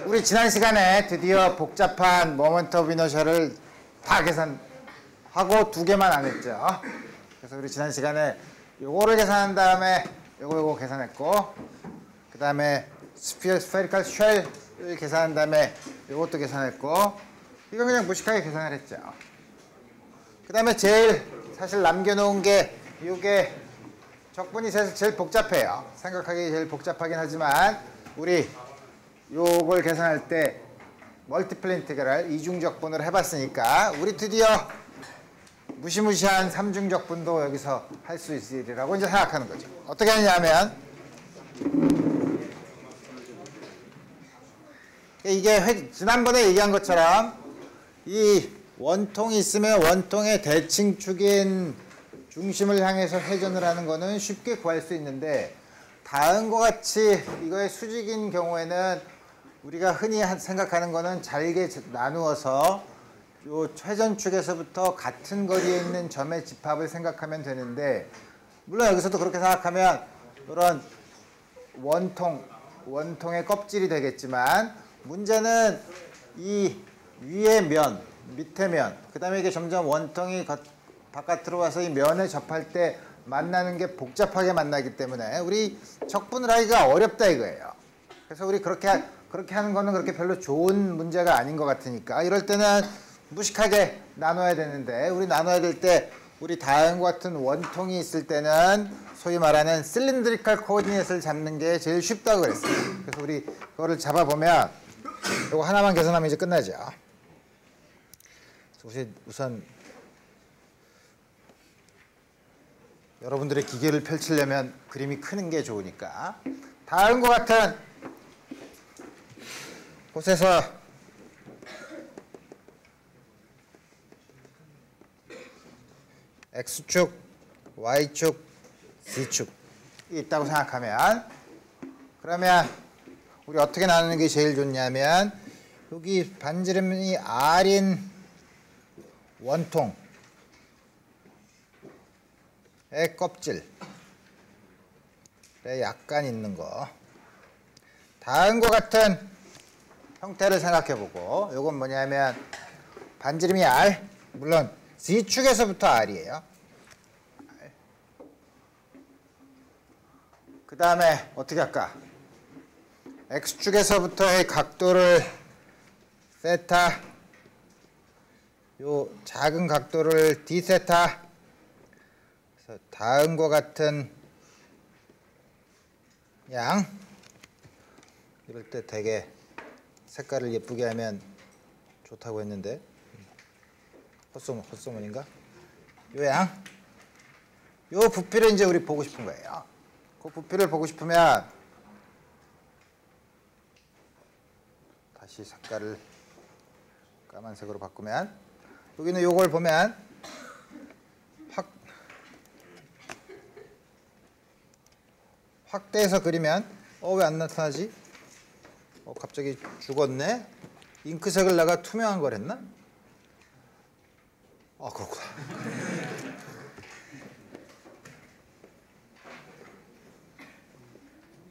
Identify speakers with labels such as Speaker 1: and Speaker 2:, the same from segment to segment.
Speaker 1: 우리 지난 시간에 드디어 복잡한 모먼트 오브 이너셜을 다 계산하고 두 개만 안 했죠. 그래서 우리 지난 시간에 요거를 계산한 다음에 요거 계산했고, 그 다음에 스페리컬 쉘을 계산한 다음에 요것도 계산했고, 이건 그냥 무식하게 계산을 했죠. 그 다음에 제일 사실 남겨놓은 게 이게 적분이 제일 복잡해요. 생각하기 제일 복잡하긴 하지만 우리 요걸 계산할 때 멀티플 인티그럴 이중적분을 해봤으니까 우리 드디어 무시무시한 삼중적분도 여기서 할 수 있으리라고 이제 생각하는 거죠. 어떻게 하냐면 이게 지난번에 얘기한 것처럼 이 원통이 있으면 원통의 대칭축인 중심을 향해서 회전을 하는 거는 쉽게 구할 수 있는데, 다음과 같이 이거의 수직인 경우에는 우리가 흔히 생각하는 거는 잘게 나누어서 요 회전축에서부터 같은 거리에 있는 점의 집합을 생각하면 되는데, 물론 여기서도 그렇게 생각하면 이런 원통의 껍질이 되겠지만, 문제는 이 위의 면, 밑의 면, 그 다음에 이게 점점 원통이 바깥으로 와서 이 면에 접할 때 만나는 게 복잡하게 만나기 때문에 우리 적분을 하기가 어렵다 이거예요. 그래서 우리 그렇게 하는 거는 그렇게 별로 좋은 문제가 아닌 것 같으니까 이럴 때는 무식하게 나눠야 되는데, 우리 나눠야 될 때 우리 다음과 같은 원통이 있을 때는 소위 말하는 실린드리컬 코오디네이트를 잡는 게 제일 쉽다고 그랬어요. 그래서 우리 그거를 잡아보면 이거 하나만 계산하면 이제 끝나죠. 우선 여러분들의 기계를 펼치려면 그림이 크는 게 좋으니까 다음과 같은 곳에서 X축, Y축, Z축이 있다고 생각하면, 그러면 우리 어떻게 나누는 게 제일 좋냐면 여기 반지름이 R인 원통의 껍질에 약간 있는 거, 다음과 같은 형태를 생각해보고, 이건 뭐냐면 반지름이 R, 물론 Z축에서부터 R이에요. 그 다음에 어떻게 할까? X축에서부터의 각도를 세타, 요 작은 각도를 d 세타. 그래서 다음과 같은 양, 이럴 때 되게 색깔을 예쁘게 하면 좋다고 했는데 헛소문인가? 요 양, 요 부피를 이제 우리 보고 싶은 거예요. 그 부피를 보고 싶으면 다시 색깔을 까만색으로 바꾸면, 여기는 요걸 보면 확대해서 그리면 왜 안 나타나지? 갑자기 죽었네? 잉크색을 내가 투명한 걸 했나? 그렇구나.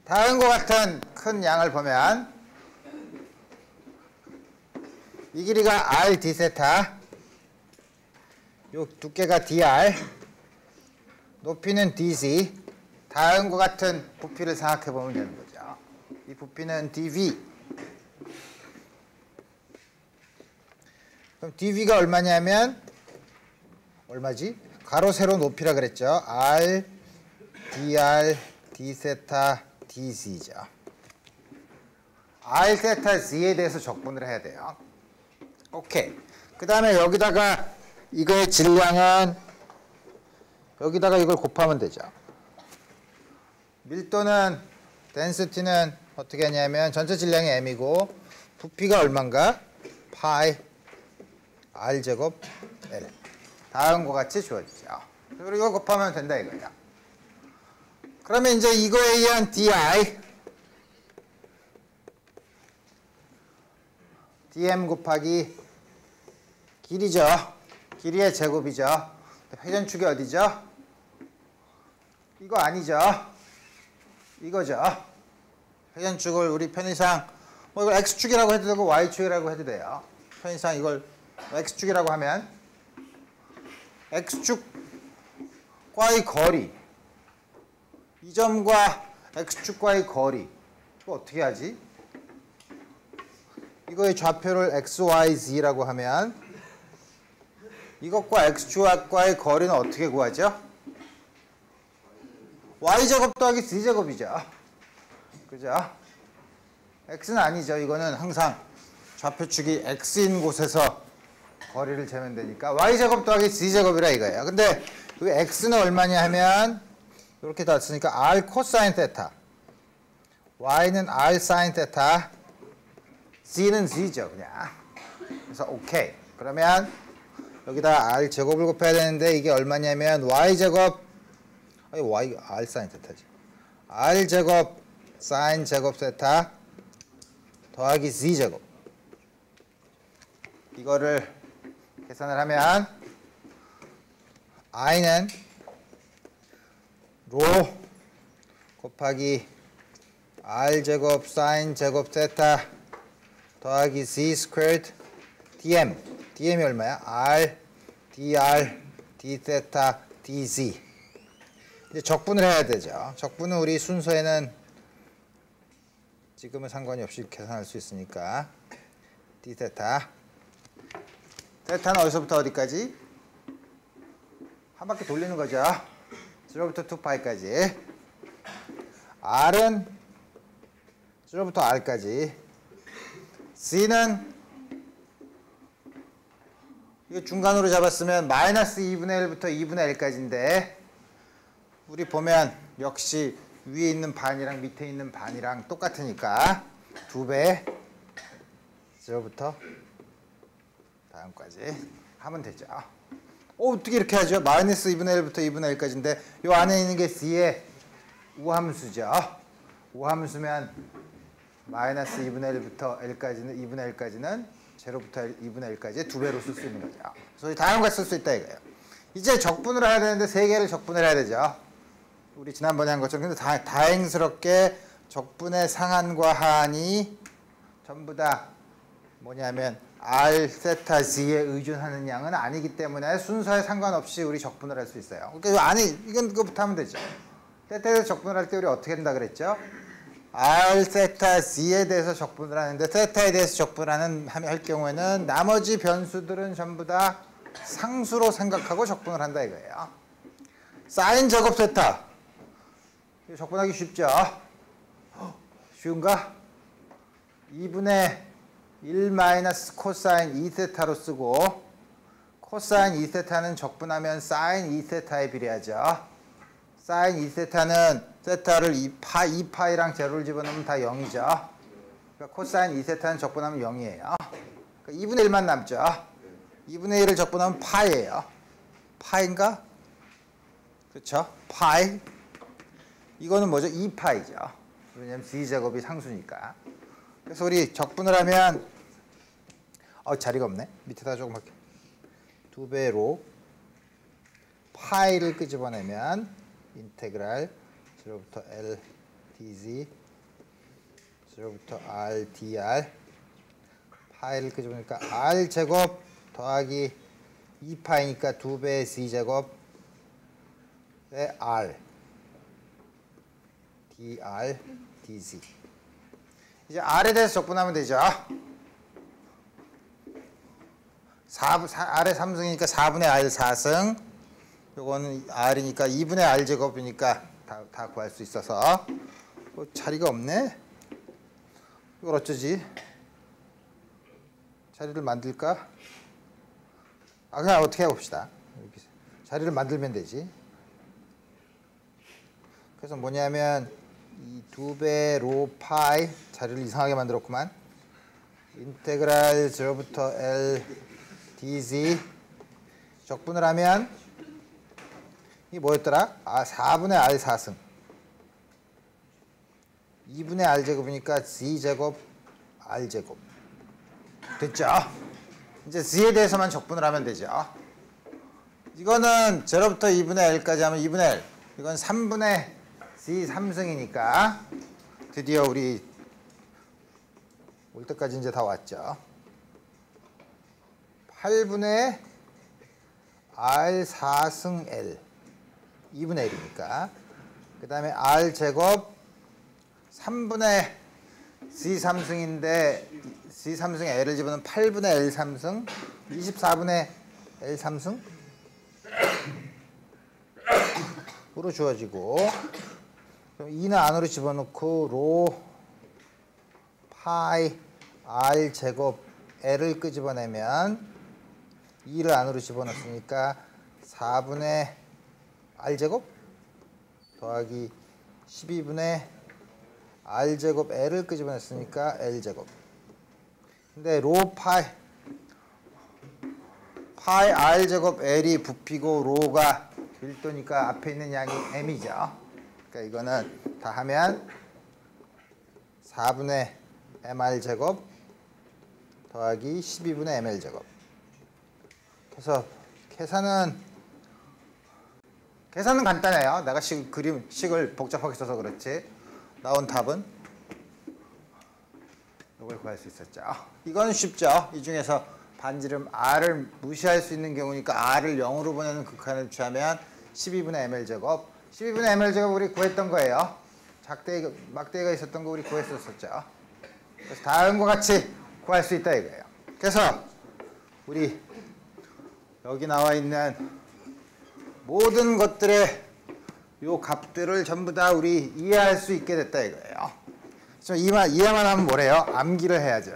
Speaker 1: 다음과 같은 큰 양을 보면 이 길이가 r d 세타, 요 두께가 dr, 높이는 dz, 다음과 같은 부피를 생각해 보면 되는 거죠. 이 부피는 dv. 그럼 dv가 얼마냐면 얼마지? 가로 세로 높이라 그랬죠. r dr d 세타 dz죠. r 세타 z에 대해서 적분을 해야 돼요. 오케이. 그 다음에 여기다가 이거의 질량은 여기다가 이걸 곱하면 되죠. 밀도는, density는 어떻게 하냐면 전체 질량이 m이고 부피가 얼마인가? 파이 r제곱 l. 다음과 같이 주어지죠. 그리고 이걸 곱하면 된다 이거야. 그러면 이제 이거에 의한 dm 곱하기 길이죠. 길이의 제곱이죠. 회전축이 어디죠? 이거 아니죠. 이거죠. 회전축을 우리 편의상 뭐 이걸 x축이라고 해도 되고 y축이라고 해도 돼요. 편의상 이걸 x축이라고 하면 x축과의 거리, 이 점과 x축과의 거리, 이거 어떻게 하지? 이거의 좌표를 x, y, z라고 하면 이것과 x축과의 거리는 어떻게 구하죠? y제곱 더하기 z제곱이죠. 그죠? x는 아니죠. 이거는 항상 좌표축이 x인 곳에서 거리를 재면 되니까 y제곱 더하기 z제곱이라 이거예요. 근데 그 x는 얼마냐 하면 이렇게 다 쓰니까 r 코사인 테타, y는 r 사인 테타, z는 z죠. 그냥. 그래서 오케이. 그러면 여기다 r 제곱을 곱해야 되는데 이게 얼마냐면 y제곱, y r 사인 테타지. r 제곱 사인 제곱 세타 더하기 z제곱. 이거를 계산을 하면 i는 로 곱하기 r 제곱 사인 제곱 세타 더하기 z 스퀘어드 dm. dm이 얼마야? r dr d 세타 dz. 이제 적분을 해야 되죠. 적분은 우리 순서에는 지금은 상관이 없이 계산할 수 있으니까 d 세타. 세타는 어디서부터 어디까지? 한 바퀴 돌리는 거죠. 0부터 2파이까지. r은 0부터 r까지. z는 이거 중간으로 잡았으면 마이너스 2분의 1부터 2분의 1까지인데 우리 보면 역시 위에 있는 반이랑 밑에 있는 반이랑 똑같으니까 2배 0부터 다음까지 하면 되죠. 어떻게 이렇게 하죠? 마이너스 2분의 1부터 2분의 1까지인데 이 안에 있는 게 C의 우함수죠. 우함수면 마이너스 2분의 1부터 L까지는 2분의 1까지는 0부터 2분의 1까지 2배로 쓸 수 있는 거죠. 그래서 다음과 쓸 수 있다 이거예요. 이제 적분을 해야 되는데 3개를 적분을 해야 되죠. 우리 지난번에 한 것처럼. 근데 다행스럽게 적분의 상한과 하한이 전부 다 뭐냐면 r 세타 z에 의존하는 양은 아니기 때문에 순서에 상관없이 우리 적분을 할 수 있어요. 그러니까 안에 이건 그거부터 하면 되죠. 세타에서 적분을 할 때 우리 어떻게 한다 그랬죠? r 세타 z에 대해서 적분을 하는데 세타에 대해서 적분하는 할 경우에는 나머지 변수들은 전부 다 상수로 생각하고 적분을 한다 이거예요. 사인 제곱 세타 적분하기 쉽죠? 쉬운가? 2분의 1 마이너스 코사인 2세타로 쓰고 코사인 2세타는 적분하면 사인 2세타에 비례하죠. 사인 2세타는 세타를 2파이랑 제로를 집어넣으면 다 0이죠. 그러니까 코사인 2세타는 적분하면 0이에요. 그러니까 2분의 1만 남죠. 2분의 1을 적분하면 파이예요. 파인가? 그렇죠? 파이. 이거는 뭐죠? 2파이죠. 왜냐면 z제곱이 상수니까. 그래서 우리 적분을 하면 자리가 없네. 밑에다 조금 할게. 2배로 파이를 끄집어내면 인테그랄 0부터 L dz 0부터 R dr 파이를 끄집어내니까 R 제곱 더하기 2파이니까 2배 z제곱에 R dr dz. 이제 R에 대해서 적분하면 되죠. R의 3승이니까 4분의 R 4승. 요거는 R이니까 2분의 R 제곱이니까 다 구할 수 있어서. 자리가 없네. 이걸 어쩌지? 자리를 만들까? 그냥 어떻게 해봅시다. 자리를 만들면 되지. 그래서 뭐냐면 이 2배 로 파이 자리를 이상하게 만들었구만. 인테그랄 0부터 L dz 적분을 하면 이게 뭐였더라? 4분의 R 4승 2분의 R 제곱이니까 z제곱 R 제곱 됐죠? 이제 z에 대해서만 적분을 하면 되죠. 이거는 0부터 2분의 L까지 하면 2분의 L. 이건 3분의 z 3승이니까 드디어 우리 올 때까지 이제 다 왔죠. 8분의 R 4승 L 2분의 1이니까 그 다음에 R 제곱 3분의 C 3승인데 C 3승에 L을 집어넣으면 8분의 L 3승 24분의 L 3승 으로 주어지고 그럼 2는 안으로 집어넣고 로 파이 R 제곱 L을 끄집어내면 2를 안으로 집어넣었으니까 4분의 R 제곱 더하기 12분의 R 제곱 L을 끄집어냈으니까 L 제곱. 근데 로 파이 R 제곱 L이 부피고 로가 밀도니까 앞에 있는 양이 M이죠. 그러니까 이거는 다 하면 4분의 MR 제곱 더하기 12분의 ML 제곱. 그래서 계산은 간단해요. 내가 식을 복잡하게 써서 그렇지. 나온 답은 이걸 구할 수 있었죠. 이거는 쉽죠. 이 중에서 반지름 R을 무시할 수 있는 경우니까 R을 0으로 보내는 극한을 취하면 12분의 ml 제곱. 12분의 ml 제곱 우리 구했던 거예요. 막대기가 있었던 거 우리 구했었죠. 그래서 다음과 같이 구할 수 있다 이거예요. 그래서 우리 여기 나와 있는 모든 것들의 요 값들을 전부 다 우리 이해할 수 있게 됐다 이거예요. 그래서 이해만 하면 뭐래요? 암기를 해야죠.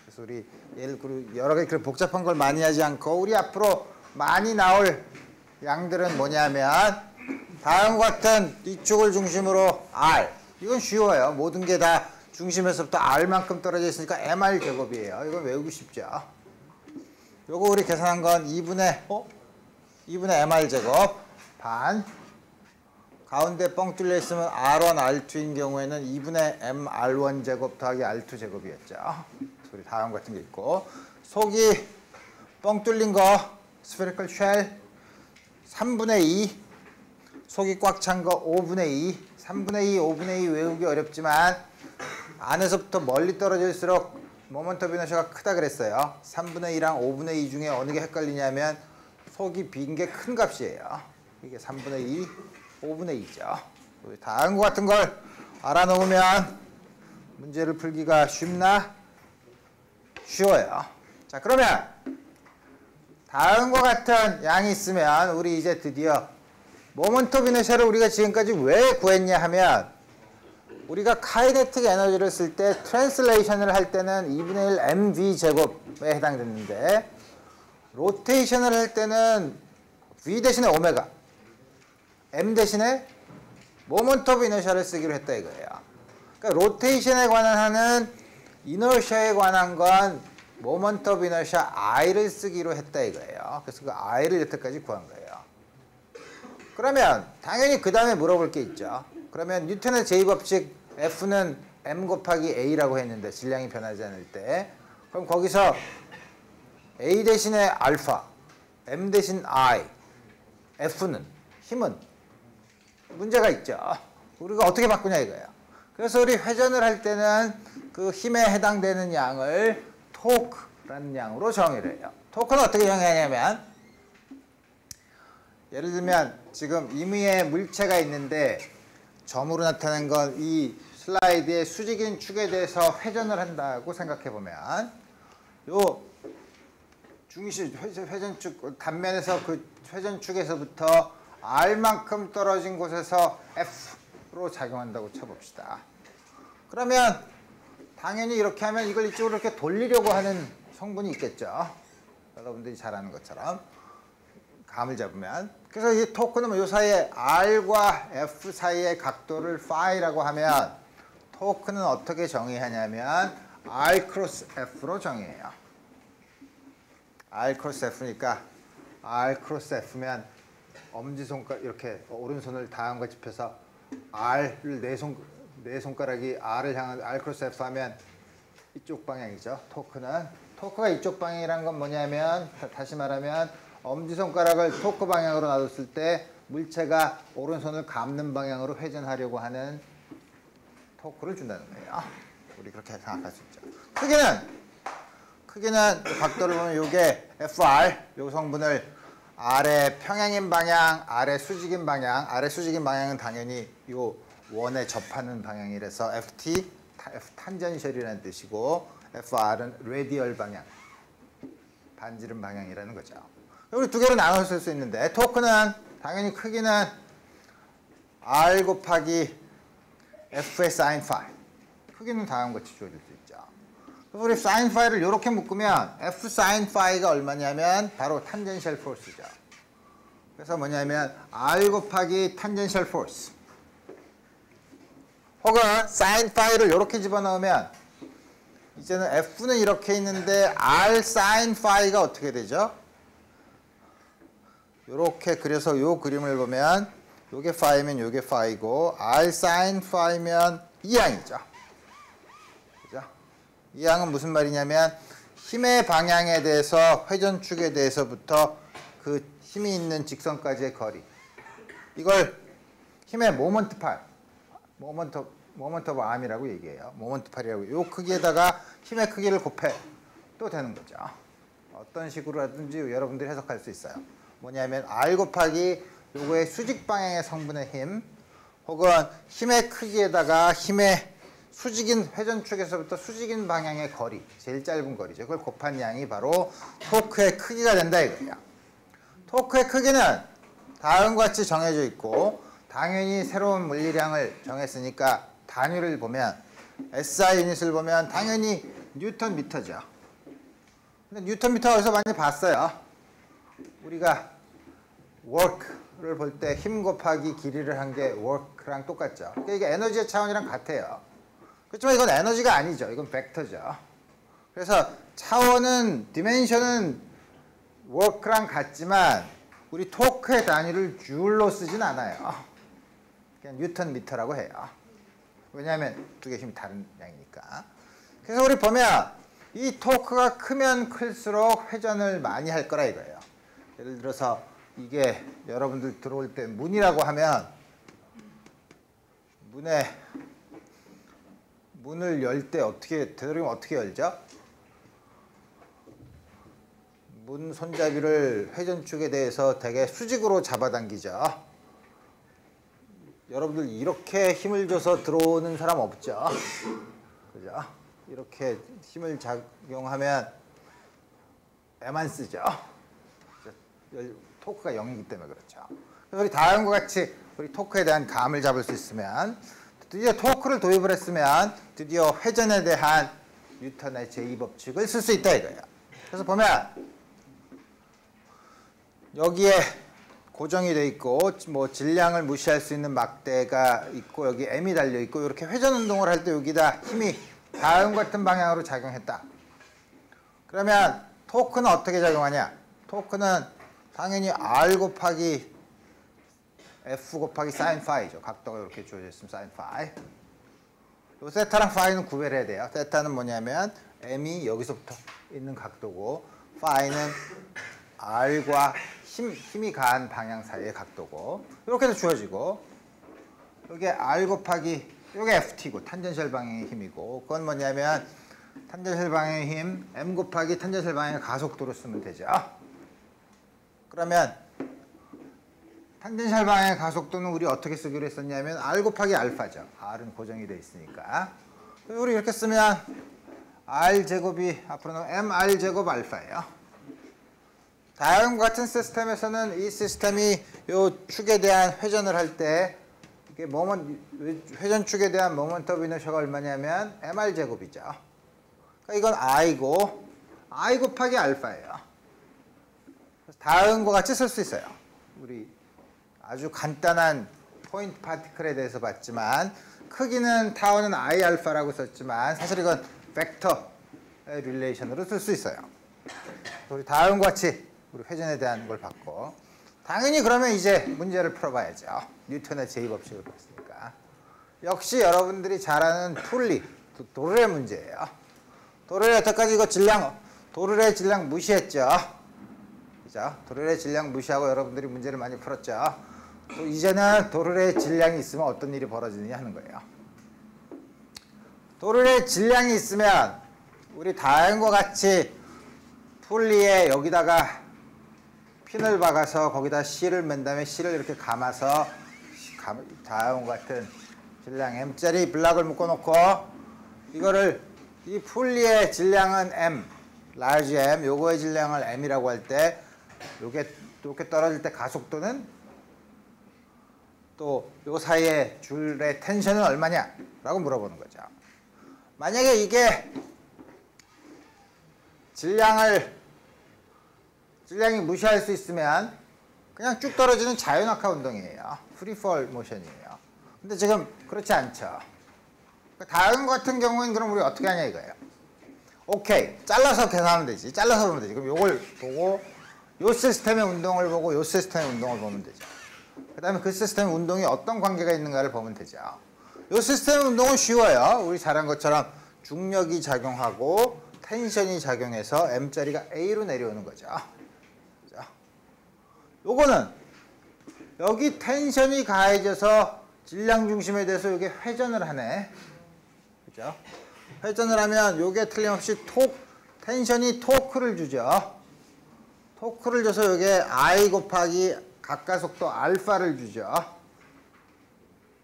Speaker 1: 그래서 우리 여러 가지 그런 복잡한 걸 많이 하지 않고 우리 앞으로 많이 나올 양들은 뭐냐면 다음과 같은 이쪽을 중심으로 R. 이건 쉬워요. 모든 게 다 중심에서부터 R만큼 떨어져 있으니까 MR 제곱이에요. 이건 외우기 쉽죠. 요거 우리 계산한 건 2분의 MR 제곱 반 가운데 뻥 뚫려 있으면 R1, R2인 경우에는 2분의 MR1 제곱 더하기 R2 제곱이었죠. 우리 다음 같은 게 있고 속이 뻥 뚫린 거 스페리컬 쉘 3분의 2 속이 꽉 찬 거 5분의 2 3분의 2, 5분의 2 외우기 어렵지만 안에서부터 멀리 떨어질수록 모먼트 오브 이너셔가 크다 그랬어요. 3분의 2랑 5분의 2 중에 어느 게 헷갈리냐면 속이 빈 게 큰 값이에요. 이게 3분의 2, 5분의 2죠. 다음과 같은 걸 알아놓으면 문제를 풀기가 쉽나? 쉬워요. 자, 그러면 다음과 같은 양이 있으면 우리 이제 드디어 모먼트 오브 이너셔를 우리가 지금까지 왜 구했냐 하면 우리가 카이네틱 에너지를 쓸 때 트랜슬레이션을 할 때는 2분의 1 mv 제곱에 해당됐는데 로테이션을 할 때는 v 대신에 오메가 m 대신에 모먼트 오브 이너셔를 쓰기로 했다 이거예요. 그러니까 로테이션에 관한 하는 이너셔에 관한 건 모먼트 오브 이너셔 i를 쓰기로 했다 이거예요. 그래서 그 i를 여태까지 구한 거예요. 그러면 당연히 그 다음에 물어볼 게 있죠. 그러면 뉴턴의 제2법칙 F는 m 곱하기 a라고 했는데 질량이 변하지 않을 때 그럼 거기서 a 대신에 알파, m 대신 i, F는 힘은 문제가 있죠. 우리가 어떻게 바꾸냐 이거예요. 그래서 우리 회전을 할 때는 그 힘에 해당되는 양을 토크라는 양으로 정의를 해요. 토크는 어떻게 정의하냐면 예를 들면 지금 임의의 물체가 있는데 점으로 나타낸 건 이 슬라이드의 수직인 축에 대해서 회전을 한다고 생각해 보면 요 중심 회전축 단면에서 그 회전축에서부터 R만큼 떨어진 곳에서 F로 작용한다고 쳐봅시다. 그러면 당연히 이렇게 하면 이걸 이쪽으로 이렇게 돌리려고 하는 성분이 있겠죠. 여러분들이 잘 아는 것처럼 감을 잡으면. 그래서 이 토크는 이 사이에 R과 F 사이의 각도를 phi라고 하면 토크는 어떻게 정의하냐면 R 크로스 F로 정의해요. R 크로스 F니까 R 크로스 F면 엄지손가락 이렇게 오른손을 다음과 짚혀서 R를 네 손가락이 R을 향한 R 크로스 F 하면 이쪽 방향이죠. 토크가 이쪽 방향이란 건 뭐냐면 다시 말하면 엄지손가락을 토크 방향으로 놔뒀을 때 물체가 오른손을 감는 방향으로 회전하려고 하는 토크를 준다는 거예요. 우리 그렇게 생각할 수 있죠. 크기는 각도를 보면 이게 FR, 요 성분을 아래 평행인 방향, 아래 수직인 방향, 아래 수직인 방향은 당연히 요 원에 접하는 방향이라서 FT, F 탄젠셜이라는 뜻이고 FR은 레디얼 방향, 반지름 방향이라는 거죠. 우리 두 개로 나눠 쓸 수 있는데 토크는 당연히 크기는 R 곱하기 F의 sin phi. 크기는 다음과 같이 주어질 수 있죠. 그래서 우리 sin phi를 이렇게 묶으면 F sin phi가 얼마냐면 바로 탄젠셜 포스죠. 그래서 뭐냐면 R 곱하기 탄젠셜 포스. 혹은 sin phi를 이렇게 집어넣으면 이제는 F는 이렇게 있는데 R sin phi가 어떻게 되죠? 이렇게 그래서 이 그림을 보면 요게 phi면 요게 phi고 R sin phi면 이 양이죠. 그죠? 이 양은 무슨 말이냐면 힘의 방향에 대해서 회전축에 대해서부터 그 힘이 있는 직선까지의 거리. 이걸 힘의 모먼트 팔, 모먼트 오브 암이라고 얘기해요. 모먼트 팔이라고. 요 크기에다가 힘의 크기를 곱해도 되는 거죠. 어떤 식으로 하든지 여러분들이 해석할 수 있어요. 뭐냐면 R 곱하기 요거의 수직 방향의 성분의 힘 혹은 힘의 크기에다가 힘의 수직인 회전축에서부터 수직인 방향의 거리, 제일 짧은 거리죠. 그걸 곱한 양이 바로 토크의 크기가 된다 이거예요. 토크의 크기는 다음과 같이 정해져 있고 당연히 새로운 물리량을 정했으니까 단위를 보면 SI 유닛을 보면 당연히 뉴턴 미터죠. 근데 뉴턴 미터 어디서 많이 봤어요. 우리가 work를 볼 때 힘 곱하기 길이를 한 게 work랑 똑같죠. 그러니까 이게 에너지의 차원이랑 같아요. 그렇지만 이건 에너지가 아니죠. 이건 벡터죠. 그래서 차원은 디멘션은 work랑 같지만 우리 토크의 단위를 줄로 쓰진 않아요. 그냥 뉴턴 미터라고 해요. 왜냐하면 두 개 힘이 다른 양이니까. 그래서 우리 보면 이 토크가 크면 클수록 회전을 많이 할 거라 이거예요. 예를 들어서 이게 여러분들 들어올 때 문이라고 하면 문을 열 때 되도록이면 어떻게 열죠? 문 손잡이를 회전축에 대해서 되게 수직으로 잡아당기죠. 여러분들 이렇게 힘을 줘서 들어오는 사람 없죠? 그죠? 이렇게 힘을 작용하면 애만 쓰죠. 토크가 0이기 때문에 그렇죠. 그래서 우리 다음과 같이 우리 토크에 대한 감을 잡을 수 있으면 드디어 토크를 도입을 했으면 드디어 회전에 대한 뉴턴의 제2법칙을 쓸 수 있다 이거예요. 그래서 보면 여기에 고정이 돼 있고 뭐 질량을 무시할 수 있는 막대가 있고 여기 M이 달려 있고 이렇게 회전 운동을 할 때 여기다 힘이 다음 같은 방향으로 작용했다. 그러면 토크는 어떻게 작용하냐? 토크는 당연히 R 곱하기 F 곱하기 sin phi죠. 각도가 이렇게 주어져 있으면 sin phi. 요 세타랑 phi는 구별해야 돼요. 세타는 뭐냐면 M이 여기서부터 있는 각도고 phi는 R과 힘이 가한 방향 사이의 각도고 이렇게 해서 주어지고 이게 R 곱하기 이게 FT고 탄젠셜 방향의 힘이고 그건 뭐냐면 탄젠셜 방향의 힘 M 곱하기 탄젠셜 방향의 가속도로 쓰면 되죠. 그러면 탄젠셜 방향의 가속도는 우리 어떻게 쓰기로 했었냐면 R 곱하기 알파죠. R은 고정이 돼 있으니까. 우리 이렇게 쓰면 R 제곱이 앞으로는 MR 제곱 알파예요. 다음과 같은 시스템에서는 이 시스템이 요 축에 대한 회전을 할 때 이게 회전축에 대한 모먼트 오브 이너셔가 얼마냐면 MR 제곱이죠. 그러니까 이건 I고 I 곱하기 알파예요. 다음과 같이 쓸 수 있어요. 우리 아주 간단한 포인트 파티클에 대해서 봤지만 크기는 타워는 I 알파라고 썼지만 사실 이건 벡터의 릴레이션으로 쓸 수 있어요. 우리 다음과 같이 우리 회전에 대한 걸 봤고 당연히 그러면 이제 문제를 풀어봐야죠. 뉴턴의 제2법칙을 봤으니까. 역시 여러분들이 잘 아는 도르래 문제예요. 도르래 여태까지 이거 도르래 질량 무시했죠. 그죠? 도르래 질량 무시하고 여러분들이 문제를 많이 풀었죠. 또 이제는 도르래 질량이 있으면 어떤 일이 벌어지느냐 하는 거예요. 도르의 질량이 있으면 우리 다음과 같이 풀리에 여기다가 핀을 박아서 거기다 C를 맨 다음에 C를 이렇게 감아서 다음과 같은 질량 M짜리 블락을 묶어놓고 이거를 이 풀리의 질량은 M, large M, 요거의 질량을 M이라고 할 때 요게 이렇게 떨어질 때 가속도는 또 요 사이에 줄의 텐션은 얼마냐? 라고 물어보는 거죠. 만약에 이게 질량이 무시할 수 있으면 그냥 쭉 떨어지는 자유낙하 운동이에요. 프리폴 모션이에요. 근데 지금 그렇지 않죠. 다음 같은 경우는 그럼 우리 어떻게 하냐 이거예요. 오케이. 잘라서 계산하면 되지. 잘라서 보면 되지. 그럼 요걸 보고 요 시스템의 운동을 보고 요 시스템의 운동을 보면 되죠. 그 다음에 그 시스템의 운동이 어떤 관계가 있는가를 보면 되죠. 요 시스템 운동은 쉬워요. 우리 잘한 것처럼 중력이 작용하고 텐션이 작용해서 M자리가 A로 내려오는 거죠. 그죠? 요거는 여기 텐션이 가해져서 질량 중심에 대해서 이게 회전을 하네. 그죠? 회전을 하면 요게 틀림없이 텐션이 토크를 주죠. 토크를 줘서 요게 I 곱하기 각가속도 알파를 주죠.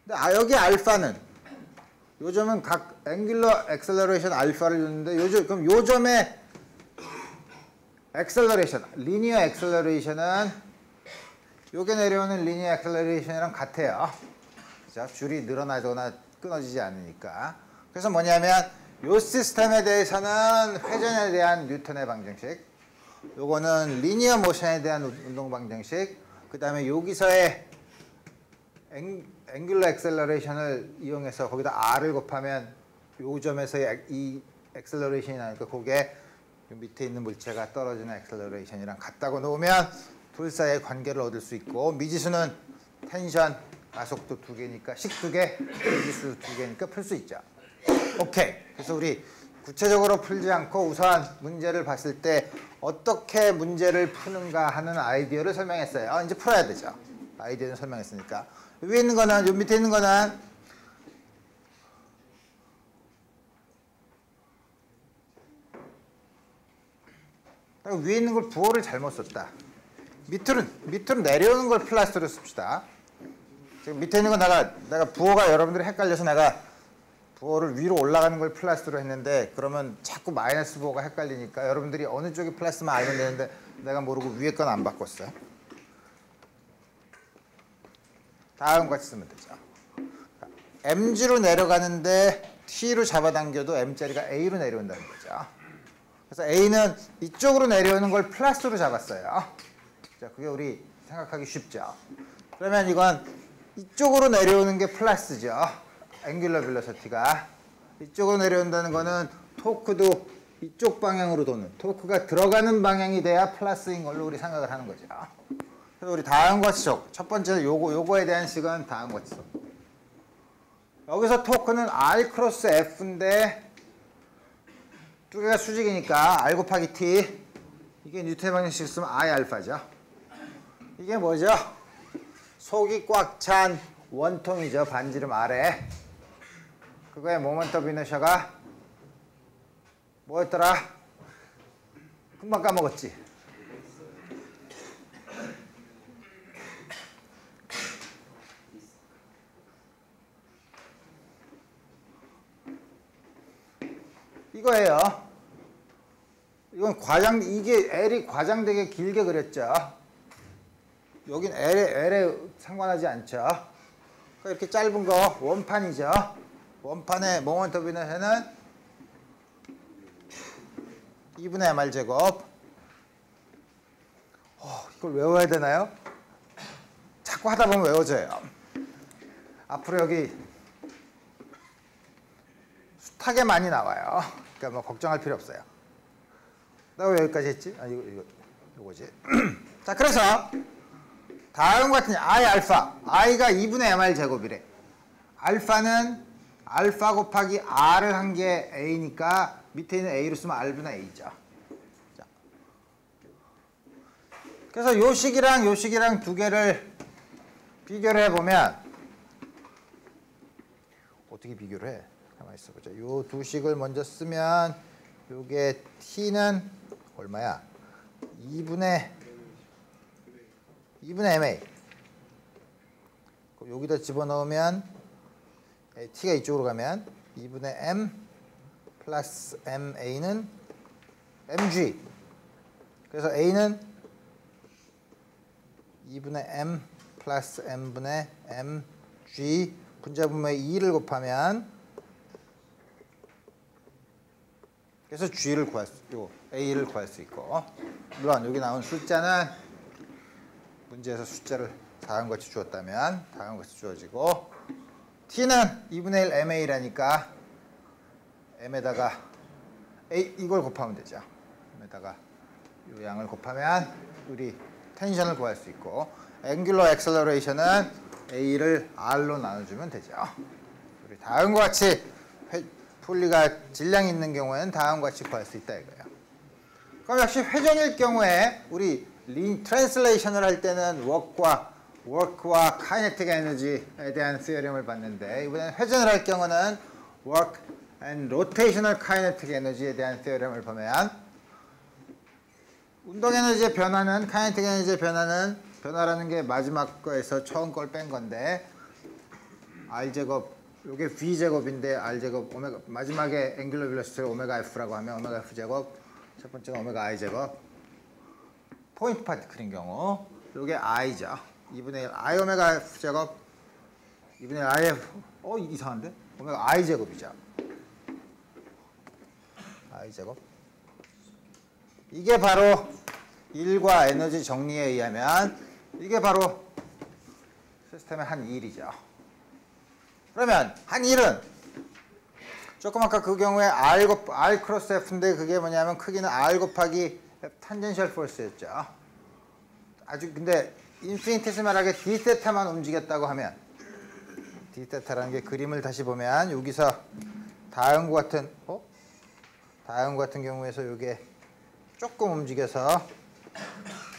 Speaker 1: 근데 여기 알파는 요점은 각 앵귤러 액셀러레이션 알파를 줬는데 그럼 요점의 액셀러레이션, 리니어 액셀러레이션은 요게 내려오는 리니어 액셀러레이션이랑 같아요. 그죠? 줄이 늘어나거나 끊어지지 않으니까. 그래서 뭐냐면 요 시스템에 대해서는 회전에 대한 뉴턴의 방정식, 요거는 리니어 모션에 대한 운동 방정식, 그 다음에 여기서의 앵귤러 액셀러레이션을 이용해서 거기다 R을 곱하면 요 점에서의 이 액셀러레이션이 나니까 그게 밑에 있는 물체가 떨어지는 액셀러레이션이랑 같다고 놓으면 둘 사이의 관계를 얻을 수 있고, 미지수는 텐션, 가속도 두 개니까 식 두 개, 미지수 두 개니까 풀 수 있죠. 오케이. 그래서 우리 구체적으로 풀지 않고 우선 문제를 봤을 때 어떻게 문제를 푸는가 하는 아이디어를 설명했어요. 이제 풀어야 되죠. 아이디어는 설명했으니까. 위에 있는 거는, 요 밑에 있는 거는 위에 있는 걸 부호를 잘못 썼다. 밑으로 내려오는 걸 플러스로 씁시다. 지금 밑에 있는 건 내가 부호가 여러분들이 헷갈려서 내가 부호를 위로 올라가는 걸 플러스로 했는데, 그러면 자꾸 마이너스 부호가 헷갈리니까 여러분들이 어느 쪽이 플러스만 알면 되는데 내가 모르고 위에 건 안 바꿨어요. 다음 같이 쓰면 되죠. M지로 내려가는데 T로 잡아당겨도 M자리가 A로 내려온다는 거죠. 그래서 A는 이쪽으로 내려오는 걸 플러스로 잡았어요. 자, 그게 우리 생각하기 쉽죠. 그러면 이건 이쪽으로 내려오는 게 플러스죠. 앵귤러 벨로시티가. 이쪽으로 내려온다는 거는 토크도 이쪽 방향으로 도는, 토크가 들어가는 방향이 돼야 플러스인 걸로 우리 생각을 하는 거죠. 그래서 우리 다음과 같이 첫 번째는 요거에 대한 식은 다음과 같이 여기서 토크는 R 크로스 F인데 두 개가 수직이니까 R 곱하기 T, 이게 뉴턴의 방정식 쓰면 I 알파죠. 이게 뭐죠? 속이 꽉 찬 원통이죠. 반지름 아래. 그거의 모먼트 오브 이너셔가 뭐였더라? 금방 까먹었지? 이거예요. 이건 이게 L이 과장되게 길게 그렸죠. 여긴 L에 상관하지 않죠. 그러니까 이렇게 짧은 거 원판이죠. 원판의 모먼트 오브 이너셔는 2분의 mr 제곱. 이걸 외워야 되나요? 자꾸 하다 보면 외워져요. 앞으로 여기 숱하게 많이 나와요. 그러니까 뭐 걱정할 필요 없어요. 나 왜 여기까지 했지? 요거지. 자, 그래서 다음 같은 I 알파. I가 2분의 mr 제곱이래. 알파는 알파 곱하기 R을 한 게 A니까 밑에 있는 A로 쓰면 R분의 A죠. 자. 그래서 요 식이랑 두 개를 비교를 해보면 어떻게 비교를 해? 가만히 있어보자. 요 두 식을 먼저 쓰면 요게 t는 얼마야? 2분의 ma. 여기다 집어넣으면 t가 이쪽으로 가면 2분의 m 플러스 ma는 mg. 그래서 a는 2분의 m 플러스 m분의 mg 분자분모의 2를 곱하면 그래서 g를 구할 수 있고 a를 구할 수 있고, 물론 여기 나온 숫자는 문제에서 숫자를 다음과 같이 주었다면 다음과 같이 주어지고, t는 2분의 1 ma라니까 m에다가 a 이걸 곱하면 되죠. m에다가 이 양을 곱하면 우리 텐션을 구할 수 있고, 앵귤러 액셀러레이션은 a를 r로 나눠주면 되죠. 우리 다음과 같이 풀리가 질량이 있는 경우에는 다음과 같이 구할 수 있다 이거예요. 그럼 역시 회전일 경우에 우리 트랜슬레이션을 할 때는 워크와 카이네틱 에너지에 대한 시어림을 봤는데, 이번에는 회전을 할 경우는 워크 앤 로테이셔널 카이네틱 에너지에 대한 시어림을 보면, 운동 에너지의 변화는, 카이네틱 에너지의 변화라는 게 마지막 거에서 처음 걸 뺀 건데, r제곱, 요게 v제곱인데 r제곱 오메가, 마지막에 앵귤러 벨로시티를 오메가 f라고 하면 오메가 f제곱, 첫 번째가 오메가 i제곱, 포인트 파티클인 경우 요게 i죠. 2분의 1 i 오메가 f제곱, 2분의 1 if, 이상한데? 오메가 i제곱이죠. i제곱. 이게 바로 1과 에너지 정리에 의하면 이게 바로 시스템의 한 일이죠. 그러면 한 일은 조금 아까 그 경우에 R 크로스 F인데, 그게 뭐냐면 크기는 R 곱하기 탄젠셜 포스였죠. 아주 근데 인피니테시멀하게 dθ만 움직였다고 하면, dθ라는 게 그림을 다시 보면 여기서 다음과 같은 경우에서 이게 조금 움직여서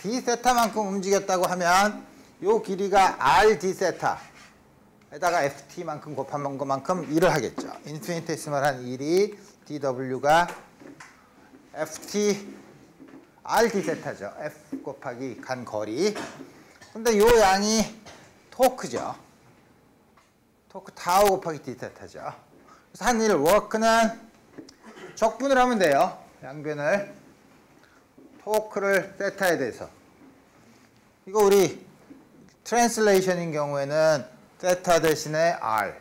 Speaker 1: dθ만큼 움직였다고 하면 요 길이가 r dθ 에다가 ft만큼 곱한 것만큼 일을 하겠죠. 인피니테시멀한 일이 dw가 ft r dθ죠. f 곱하기 간 거리. 근데 요 양이 토크죠. 토크 타우 곱하기 dθ죠. 그래서 한 일 워크는 적분을 하면 돼요. 양변을. 토크를 세타에 대해서. 이거 우리 트랜슬레이션인 경우에는 세타 대신에 r,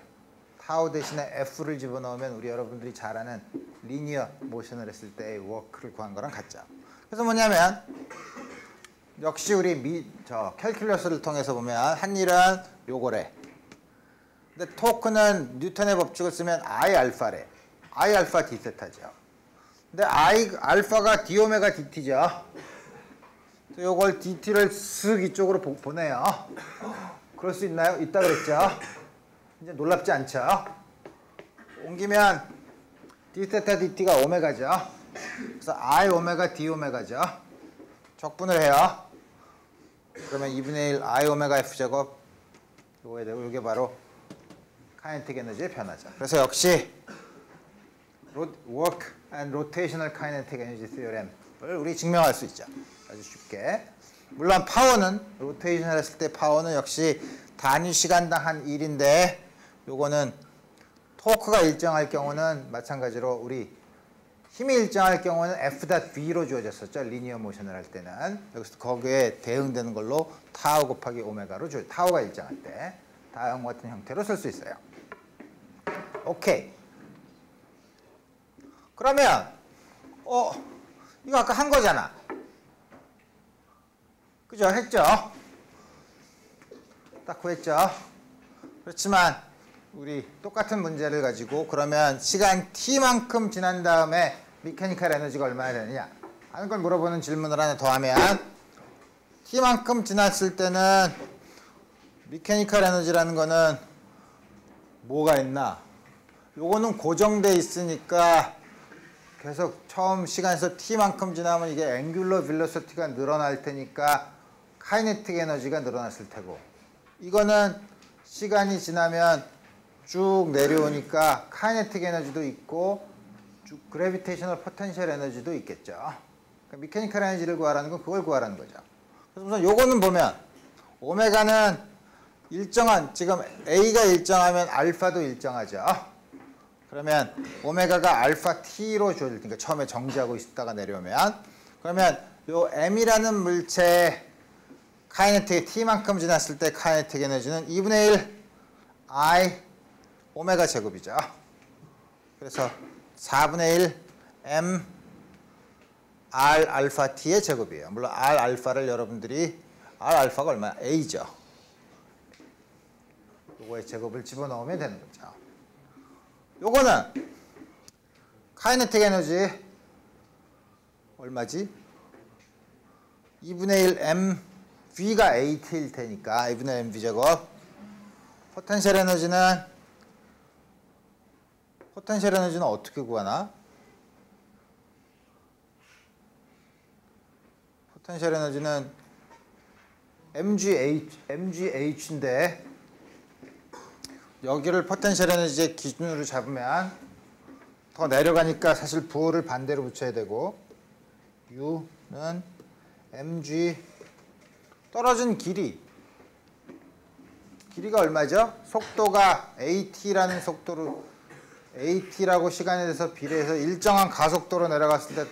Speaker 1: 타우 대신에 f를 집어넣으면 우리 여러분들이 잘 아는 리니어 모션을 했을 때의 워크를 구한 거랑 같죠. 그래서 뭐냐면 역시 우리 캘큘러스를 통해서 보면 한 일은 요거래. 근데 토크는 뉴턴의 법칙을 쓰면 I 알파래. I 알파 d 세타죠. 근데 I 알파가 d 오메가 dt죠. 요걸 dt를 쓱 이쪽으로 보내요. 그럴 수 있나요? 있다 그랬죠. 이제 놀랍지 않죠. 옮기면 dθ dt가 오메가죠. 그래서 I 오메가 d 오메가죠. 적분을 해요. 그러면 2분의 1 I 오메가 f 제곱, 요거에 되고, 요게 바로 카이네틱 에너지의 변화죠. 그래서 역시 work and rotational kinetic energy theorem을 우리 증명할 수 있죠. 아주 쉽게. 물론 파워는, 로테이션을 했을 때 파워는 역시 단위 시간당 한 1인데, 요거는 토크가 일정할 경우는 마찬가지로 우리 힘이 일정할 경우는 F.V로 주어졌었죠. 리니어 모션을 할 때는. 여기서 거기에 대응되는 걸로 타우 곱하기 오메가로 타우가 일정할 때 다음과 같은 형태로 쓸 수 있어요. 오케이. 그러면 이거 아까 한 거잖아. 그죠? 했죠? 딱 구했죠? 그렇지만 우리 똑같은 문제를 가지고 그러면 시간 t만큼 지난 다음에 미케니컬 에너지가 얼마나 되느냐 하는 걸 물어보는 질문을 하나 더 하면, t만큼 지났을 때는 미케니컬 에너지라는 거는 뭐가 있나? 요거는 고정돼 있으니까 계속 처음 시간에서 t만큼 지나면 이게 앵귤러 벨로시티가 늘어날 테니까 카이네틱 에너지가 늘어났을 테고, 이거는 시간이 지나면 쭉 내려오니까 카이네틱 에너지도 있고 쭉 그래비테이셔널 포텐셜 에너지도 있겠죠. 그러니까 미케니컬 에너지를 구하라는 건 그걸 구하라는 거죠. 그래서 우선 요거는 보면 오메가는 일정한, 지금 A가 일정하면 알파도 일정하죠. 그러면 오메가가 알파 T로 주어질 테니까 처음에 정지하고 있다가 내려오면, 그러면 요 M이라는 물체의 카이네틱 T만큼 지났을 때 카이네틱 에너지는 2분의 1 I 오메가 제곱이죠. 그래서 4분의 1 M R 알파 T의 제곱이에요. 물론 R 알파를 여러분들이, R 알파가 얼마나? A죠. 요거의 제곱을 집어넣으면 되는 거죠. 요거는 카이네틱 에너지 얼마지? 2분의 1 M V가 AT일 테니까 2분의 M V 제곱. 포텐셜 에너지는 어떻게 구하나? 포텐셜 에너지는 MGH인데 여기를 포텐셜 에너지의 기준으로 잡으면 더 내려가니까 사실 부호를 반대로 붙여야 되고, U는 mg 떨어진 길이가 얼마죠? 속도가 at라는 속도로, at라고 시간에 대해서 비례해서 일정한 가속도로 내려갔을 때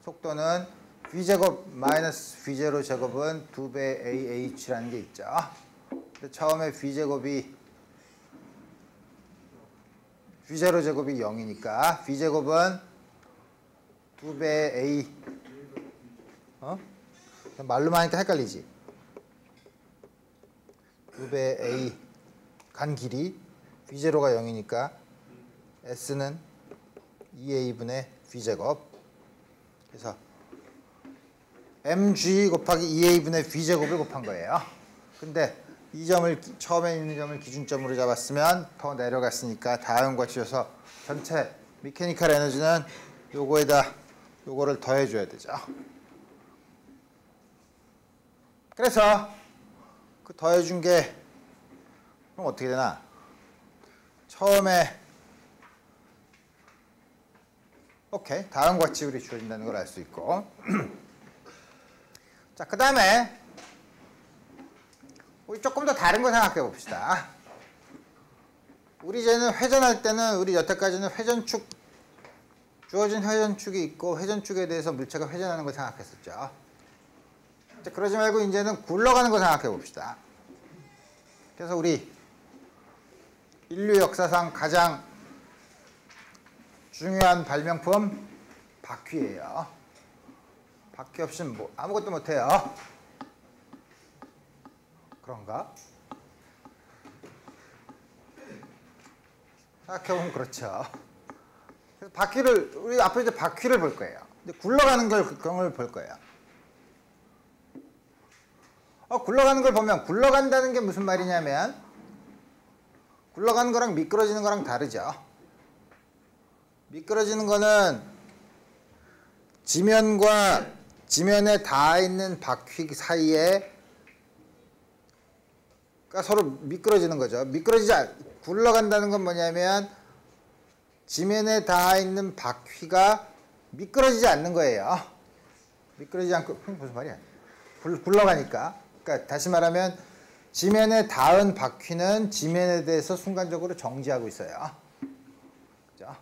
Speaker 1: 속도는 v제곱 마이너스 v0 제곱은 2배 ah라는 게 있죠. 근데 처음에 v제곱이 v0 제곱이 0이니까 v제곱은 2배 a, 말로만 하니까 헷갈리지. 2배 a 간 길이 v0가 0이니까 s는 2a분의 v제곱. 그래서 mg 곱하기 2a분의 v제곱을 곱한 거예요. 근데 이 점을, 처음에 있는 점을 기준점으로 잡았으면 더 내려갔으니까 다음과 같이어서 전체 미케니컬 에너지는 요거에다 요거를 더해줘야 되죠. 그래서 그 더해준 게 그럼 어떻게 되나? 처음에 오케이, 다음과 같이 우리 주어진다는 걸 알 수 있고 자, 그 다음에 우리 조금 더 다른 거 생각해 봅시다. 우리 이제는 회전할 때는 우리 여태까지는 회전축, 주어진 회전축이 있고 회전축에 대해서 물체가 회전하는 걸 생각했었죠. 자, 그러지 말고 이제는 굴러가는 거 생각해 봅시다. 그래서 우리 인류 역사상 가장 중요한 발명품 바퀴예요. 바퀴 없이는 뭐 아무것도 못해요. 그런가? 생각해보면 그렇죠. 그래서 바퀴를, 우리 앞으로 이제 바퀴를 볼 거예요. 근데 굴러가는 걸 볼 거예요. 굴러가는 걸 보면, 굴러간다는 게 무슨 말이냐면 굴러가는 거랑 미끄러지는 거랑 다르죠. 미끄러지는 거는 지면과 지면에 닿아 있는 바퀴 사이에 서로 미끄러지는 거죠. 굴러간다는 건 뭐냐면 지면에 닿아 있는 바퀴가 미끄러지지 않는 거예요. 미끄러지지 않고, 무슨 말이야? 굴러가니까. 그러니까 다시 말하면 지면에 닿은 바퀴는 지면에 대해서 순간적으로 정지하고 있어요. 그죠?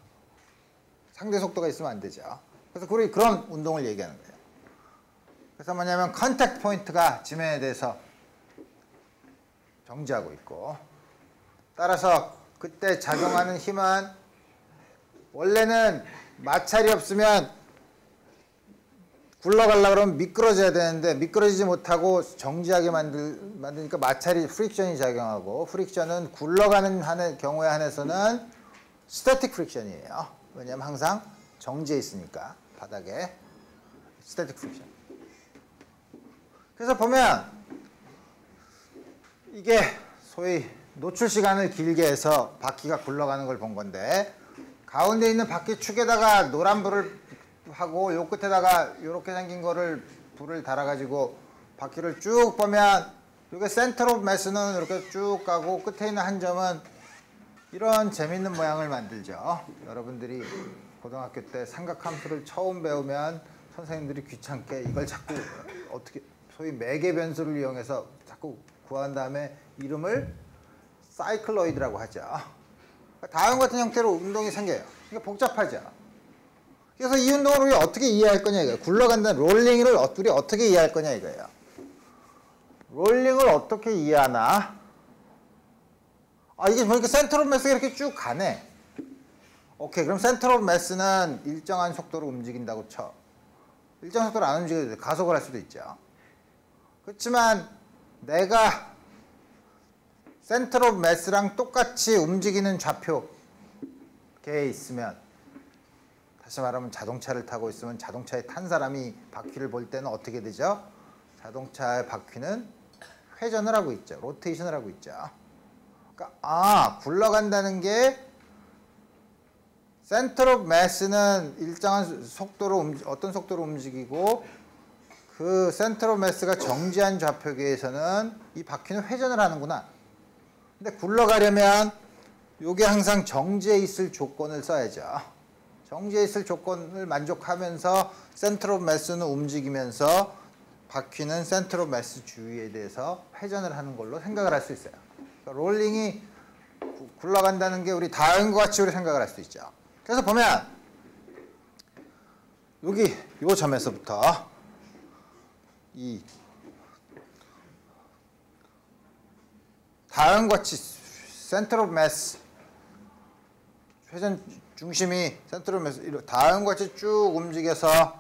Speaker 1: 상대 속도가 있으면 안 되죠. 그래서 그런 운동을 얘기하는 거예요. 그래서 뭐냐면 컨택트 포인트가 지면에 대해서 정지하고 있고, 따라서 그때 작용하는 힘은 원래는 마찰이 없으면 굴러가려고 그러면 미끄러져야 되는데 미끄러지지 못하고 정지하게 만드니까 마찰이, 프릭션이 작용하고, 프릭션은 굴러가는 경우에 한해서는 스태틱 프릭션이에요. 왜냐하면 항상 정지해 있으니까 바닥에 스태틱 프릭션. 그래서 보면 이게 소위 노출 시간을 길게 해서 바퀴가 굴러가는 걸 본 건데, 가운데 있는 바퀴 축에다가 노란 불을 하고 요 끝에다가 이렇게 생긴 거를 불을 달아가지고 바퀴를 쭉 보면, 이게 센터 오브 매스는 이렇게 쭉 가고 끝에 있는 한 점은 이런 재밌는 모양을 만들죠. 여러분들이 고등학교 때 삼각함수를 처음 배우면 선생님들이 귀찮게 이걸 자꾸 어떻게 소위 매개 변수를 이용해서 자꾸 구한 다음에 이름을 사이클로이드라고 하죠. 다음 같은 형태로 운동이 생겨요. 그러니까 복잡하죠. 그래서 이 운동을 우리 어떻게 이해할 거냐 이거예요. 굴러간다는 롤링을 우리 어떻게 이해할 거냐 이거예요. 롤링을 어떻게 이해하나? 이게 보니까 센터 오브 매스가 이렇게 쭉 가네. 오케이, 그럼 센터 오브 매스는 일정한 속도로 움직인다고 쳐. 일정한 속도로 안 움직여도 돼. 가속을 할 수도 있죠. 그렇지만 내가 센터 오브 매스랑 똑같이 움직이는 좌표계에 있으면, 다시 말하면 자동차를 타고 있으면 자동차에 탄 사람이 바퀴를 볼 때는 어떻게 되죠? 자동차의 바퀴는 회전을 하고 있죠. 로테이션을 하고 있죠. 그러니까 굴러간다는 게 센터 오브 매스는 일정한 속도로 어떤 속도로 움직이고 그 센터 오브 매스가 정지한 좌표계에서는 이 바퀴는 회전을 하는구나. 근데 굴러가려면 이게 항상 정지해 있을 조건을 써야죠. 정지해 있을 조건을 만족하면서 센터 오브 매스는 움직이면서 바퀴는 센터 오브 매스 주위에 대해서 회전을 하는 걸로 생각을 할 수 있어요. 그러니까 롤링이 굴러간다는 게 우리 다음과 같이 우리 생각을 할 수 있죠. 그래서 보면 여기 요 점에서부터 이 다음과 같이 센터 오브 매스 회전 중심이 센터 오브 매스 다음과 같이 쭉 움직여서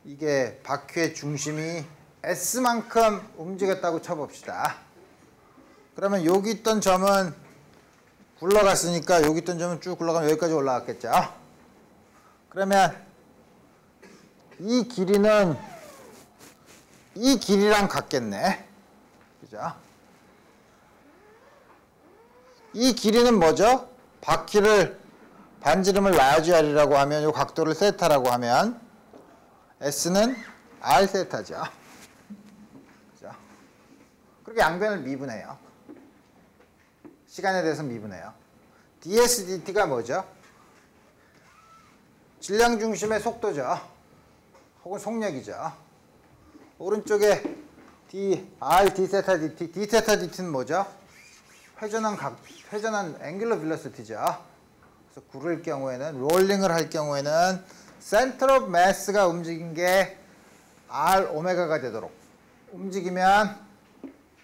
Speaker 1: 이게 바퀴의 중심이 S만큼 움직였다고 쳐봅시다. 그러면 여기 있던 점은 굴러갔으니까 여기 있던 점은 쭉 굴러가면 여기까지 올라갔겠죠. 그러면 이 길이는 이 길이랑 같겠네. 그죠? 이 길이는 뭐죠? 바퀴를 반지름을 라지알이라고 하면 이 각도를 세타라고 하면 S는 R 세타죠. 그죠? 그렇게 양변을 미분해요. 시간에 대해서 미분해요. ds dt가 뭐죠? 질량 중심의 속도죠. 혹은 속력이죠. 오른쪽에 r d 세타 dt, d 세타 dt는 뭐죠? 회전한 앵귤러 빌러시티죠. 그래서 구를 경우에는 롤링을 할 경우에는 센터 오브 매스가 움직인 게 r 오메가가 되도록 움직이면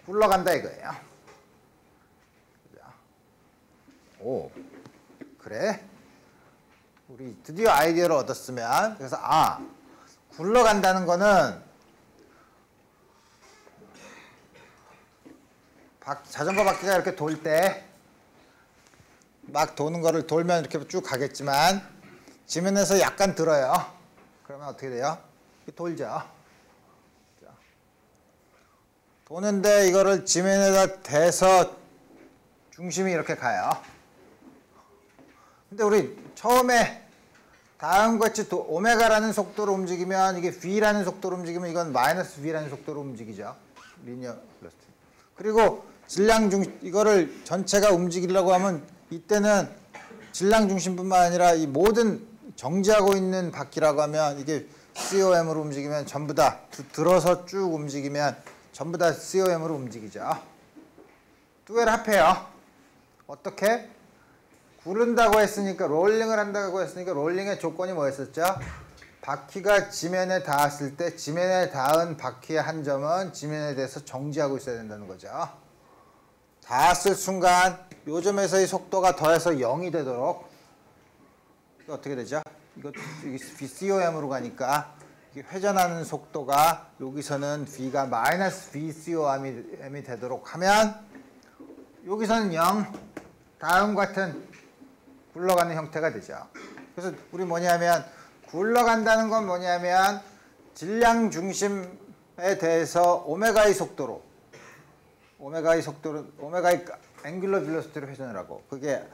Speaker 1: 굴러간다 이거예요. 오, 그래? 우리 드디어 아이디어를 얻었으면, 그래서 굴러간다는 거는 자전거 바퀴가 이렇게 돌 때 막 도는 거를 돌면 이렇게 쭉 가겠지만 지면에서 약간 들어요. 그러면 어떻게 돼요? 돌죠. 도는데 이거를 지면에다 대서 중심이 이렇게 가요. 근데 우리 처음에 다음과 같이 오메가라는 속도로 움직이면 이게 V라는 속도로 움직이면 이건 마이너스 V라는 속도로 움직이죠. 리니어 velocity. 그리고 이거를 전체가 움직이려고 하면 이때는 질량 중심뿐만 아니라 이 모든 정지하고 있는 바퀴라고 하면 이게 COM으로 움직이면 전부 다 들어서 쭉 움직이면 전부 다 COM으로 움직이죠. 두 개를 합해요. 어떻게? 구른다고 했으니까 롤링을 한다고 했으니까 롤링의 조건이 뭐였었죠? 바퀴가 지면에 닿았을 때 지면에 닿은 바퀴의 한 점은 지면에 대해서 정지하고 있어야 된다는 거죠. 닿았을 순간 요 점에서의 속도가 더해서 0이 되도록 이거 어떻게 되죠? 이게 VCOM으로 가니까 이게 회전하는 속도가 여기서는 V가 마이너스 VCOM이 되도록 하면 여기서는 0, 다음 같은 굴러가는 형태가 되죠. 그래서 우리 뭐냐면 굴러간다는 건 뭐냐면 질량 중심에 대해서 오메가의 속도로 오메가의 앵귤러 빌러시티로 회전을 하고 그게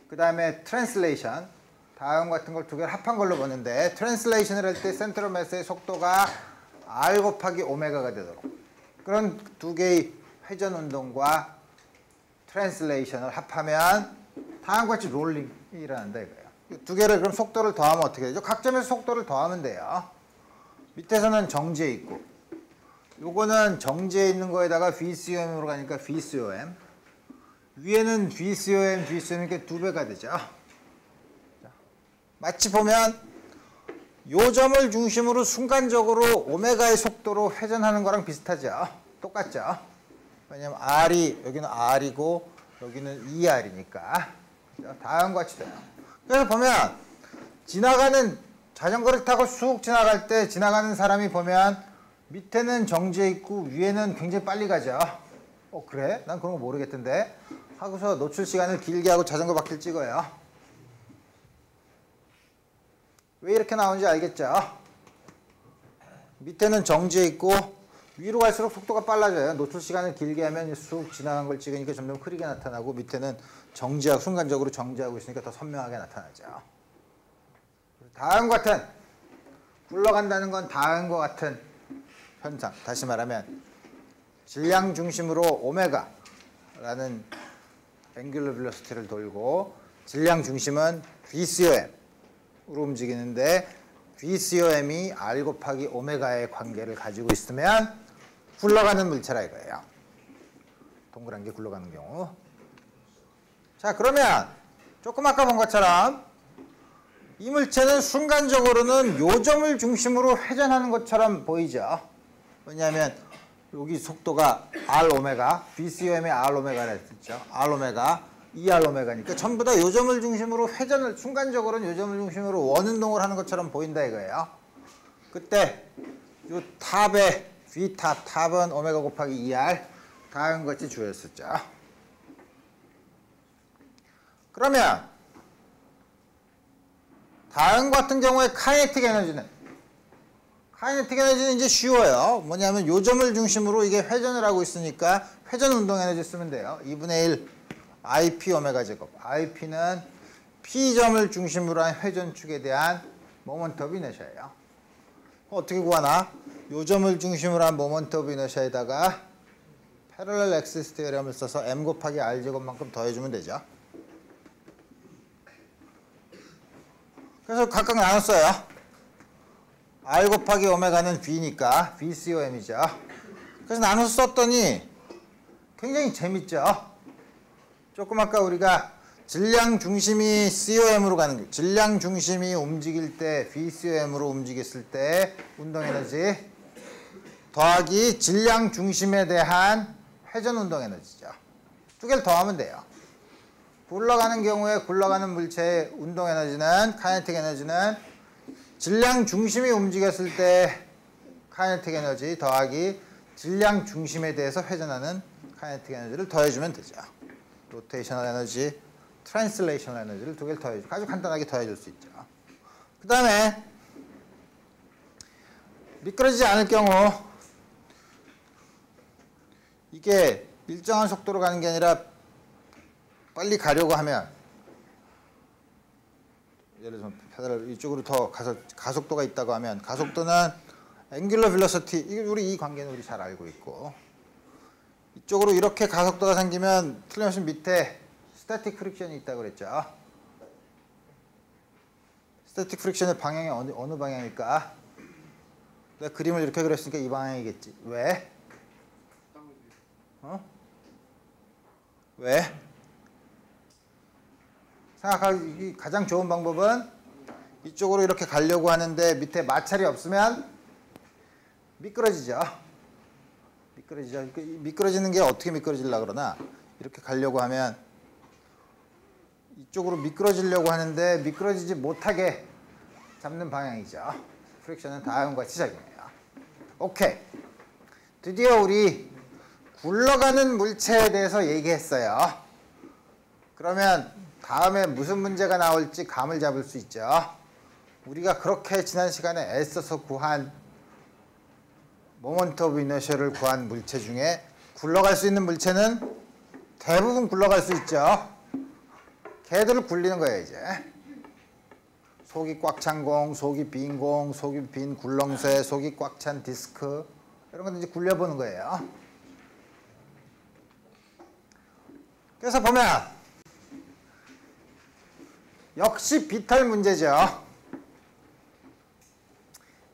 Speaker 1: 그 다음에 트랜슬레이션 다음 같은 걸 두 개를 합한 걸로 보는데 트랜슬레이션을 할 때 센터 오브 매스의 속도가 r 곱하기 오메가가 되도록 그런 두 개의 회전 운동과 트랜슬레이션을 합하면 다음과 같이 롤링이 일어난다 이거예요. 두 개를 그럼 속도를 더하면 어떻게 되죠? 각 점에서 속도를 더하면 돼요. 밑에서는 정지해 있고 요거는 정지해 있는 거에다가 VCOM으로 가니까 VCOM, 위에는 VCOM, VCOM 이렇게 두 배가 되죠. 자, 마치 보면 요 점을 중심으로 순간적으로 오메가의 속도로 회전하는 거랑 비슷하죠. 똑같죠. 왜냐면 R이 여기는 R이고 여기는 2R이니까 다음과 같이 돼요. 그래서 보면 지나가는 자전거를 타고 쑥 지나갈 때 지나가는 사람이 보면 밑에는 정지해 있고 위에는 굉장히 빨리 가죠. 그래? 난 그런 거 모르겠던데 하고서 노출 시간을 길게 하고 자전거 바퀴를 찍어요. 왜 이렇게 나오는지 알겠죠? 밑에는 정지해 있고 위로 갈수록 속도가 빨라져요. 노출 시간을 길게 하면 쑥 지나간 걸 찍으니까 점점 흐리게 나타나고 밑에는 정지하고 순간적으로 정지하고 있으니까 더 선명하게 나타나죠. 다음과 같은 굴러간다는 건 다음과 같은 현상. 다시 말하면 질량 중심으로 오메가라는 앵귤러 벨로시티를 돌고 질량 중심은 VCOM으로 움직이는데 VCOM이 R 곱하기 오메가의 관계를 가지고 있으면 굴러가는 물체라 이거예요. 동그란 게 굴러가는 경우. 자, 그러면 조금 아까 본 것처럼 이 물체는 순간적으로는 요 점을 중심으로 회전하는 것처럼 보이죠. 왜냐하면 여기 속도가 R 오메가, VCOM의 R 오메가라 했죠. R 오메가, 2R 오메가니까 전부 다 요 점을 중심으로 회전을 순간적으로는 요 점을 중심으로 원운동을 하는 것처럼 보인다 이거예요. 그때 요 탑의 V탑, 탑은 오메가 곱하기 2R 다음과 같이 주어졌었죠. 그러면 다음 같은 경우에 카이네틱 에너지는 이제 쉬워요. 뭐냐면 요 점을 중심으로 이게 회전을 하고 있으니까 회전 운동 에너지 쓰면 돼요. 2분의 1 IP 오메가 제곱. IP는 P점을 중심으로 한 회전축에 대한 모먼트 오브 이너시아예요. 어떻게 구하나? 요 점을 중심으로 한 모먼트 오브 이너시아에다가 패러렐 엑시스 테오렘을 써서 M 곱하기 R 제곱만큼 더해주면 되죠. 그래서 각각 나눴어요. R 곱하기 오메가는 V니까 VCOM이죠. 그래서 나눠서 썼더니 굉장히 재밌죠. 조금 아까 우리가 질량 중심이 COM으로 가는 거, 질량 중심이 움직일 때 VCOM으로 움직였을 때 운동 에너지 더하기 질량 중심에 대한 회전 운동 에너지죠. 두 개를 더하면 돼요. 굴러가는 경우에 굴러가는 물체의 운동 에너지는 카이네틱 에너지는 질량 중심이 움직였을 때 카이네틱 에너지 더하기 질량 중심에 대해서 회전하는 카이네틱 에너지를 더해주면 되죠. 로테이셔널 에너지, 트랜슬레이셔널 에너지를 두 개를 더해주고 아주 간단하게 더해줄 수 있죠. 그 다음에 미끄러지지 않을 경우 이게 일정한 속도로 가는 게 아니라 빨리 가려고 하면 예를 들면 페달을 이쪽으로 더 가속도가 있다고 하면 가속도는 앵귤러 벨로시티 우리 이 관계는 우리 잘 알고 있고 이쪽으로 이렇게 가속도가 생기면 틀림없이 밑에 스태틱 프릭션이 있다고 그랬죠. 스태틱 프릭션의 방향이 어느 방향일까? 내가 그림을 이렇게 그렸으니까 이 방향이겠지. 왜? 왜? 생각하기 가장 좋은 방법은 이쪽으로 이렇게 가려고 하는데 밑에 마찰이 없으면 미끄러지죠. 미끄러지는 게 어떻게 미끄러지려고 그러나 이렇게 가려고 하면 이쪽으로 미끄러지려고 하는데 미끄러지지 못하게 잡는 방향이죠. 프릭션은 다음과 같이 작용해요. 오케이. 드디어 우리 굴러가는 물체에 대해서 얘기했어요. 그러면 다음에 무슨 문제가 나올지 감을 잡을 수 있죠. 우리가 그렇게 지난 시간에 애써서 구한 모먼트 오브 이너셜을 구한 물체 중에 굴러갈 수 있는 물체는 대부분 굴러갈 수 있죠. 걔들을 굴리는 거예요, 이제. 속이 꽉 찬 공, 속이 빈 공, 속이 빈 굴렁쇠, 속이 꽉 찬 디스크 이런 건 이제 굴려보는 거예요. 그래서 보면 역시 비탈 문제죠.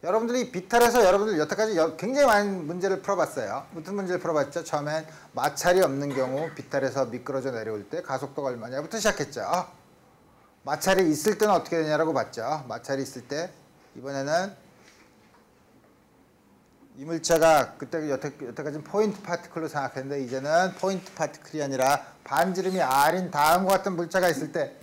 Speaker 1: 여러분들이 비탈에서 여러분들 여태까지 굉장히 많은 문제를 풀어봤어요. 무슨 문제를 풀어봤죠? 처음엔 마찰이 없는 경우 비탈에서 미끄러져 내려올 때 가속도가 얼마냐부터 시작했죠. 마찰이 있을 때는 어떻게 되냐라고 봤죠. 마찰이 있을 때 이번에는 이물체가 그때 여태까지는 포인트 파티클로 생각했는데 이제는 포인트 파티클이 아니라 반지름이 R인 다음과 같은 물체가 있을 때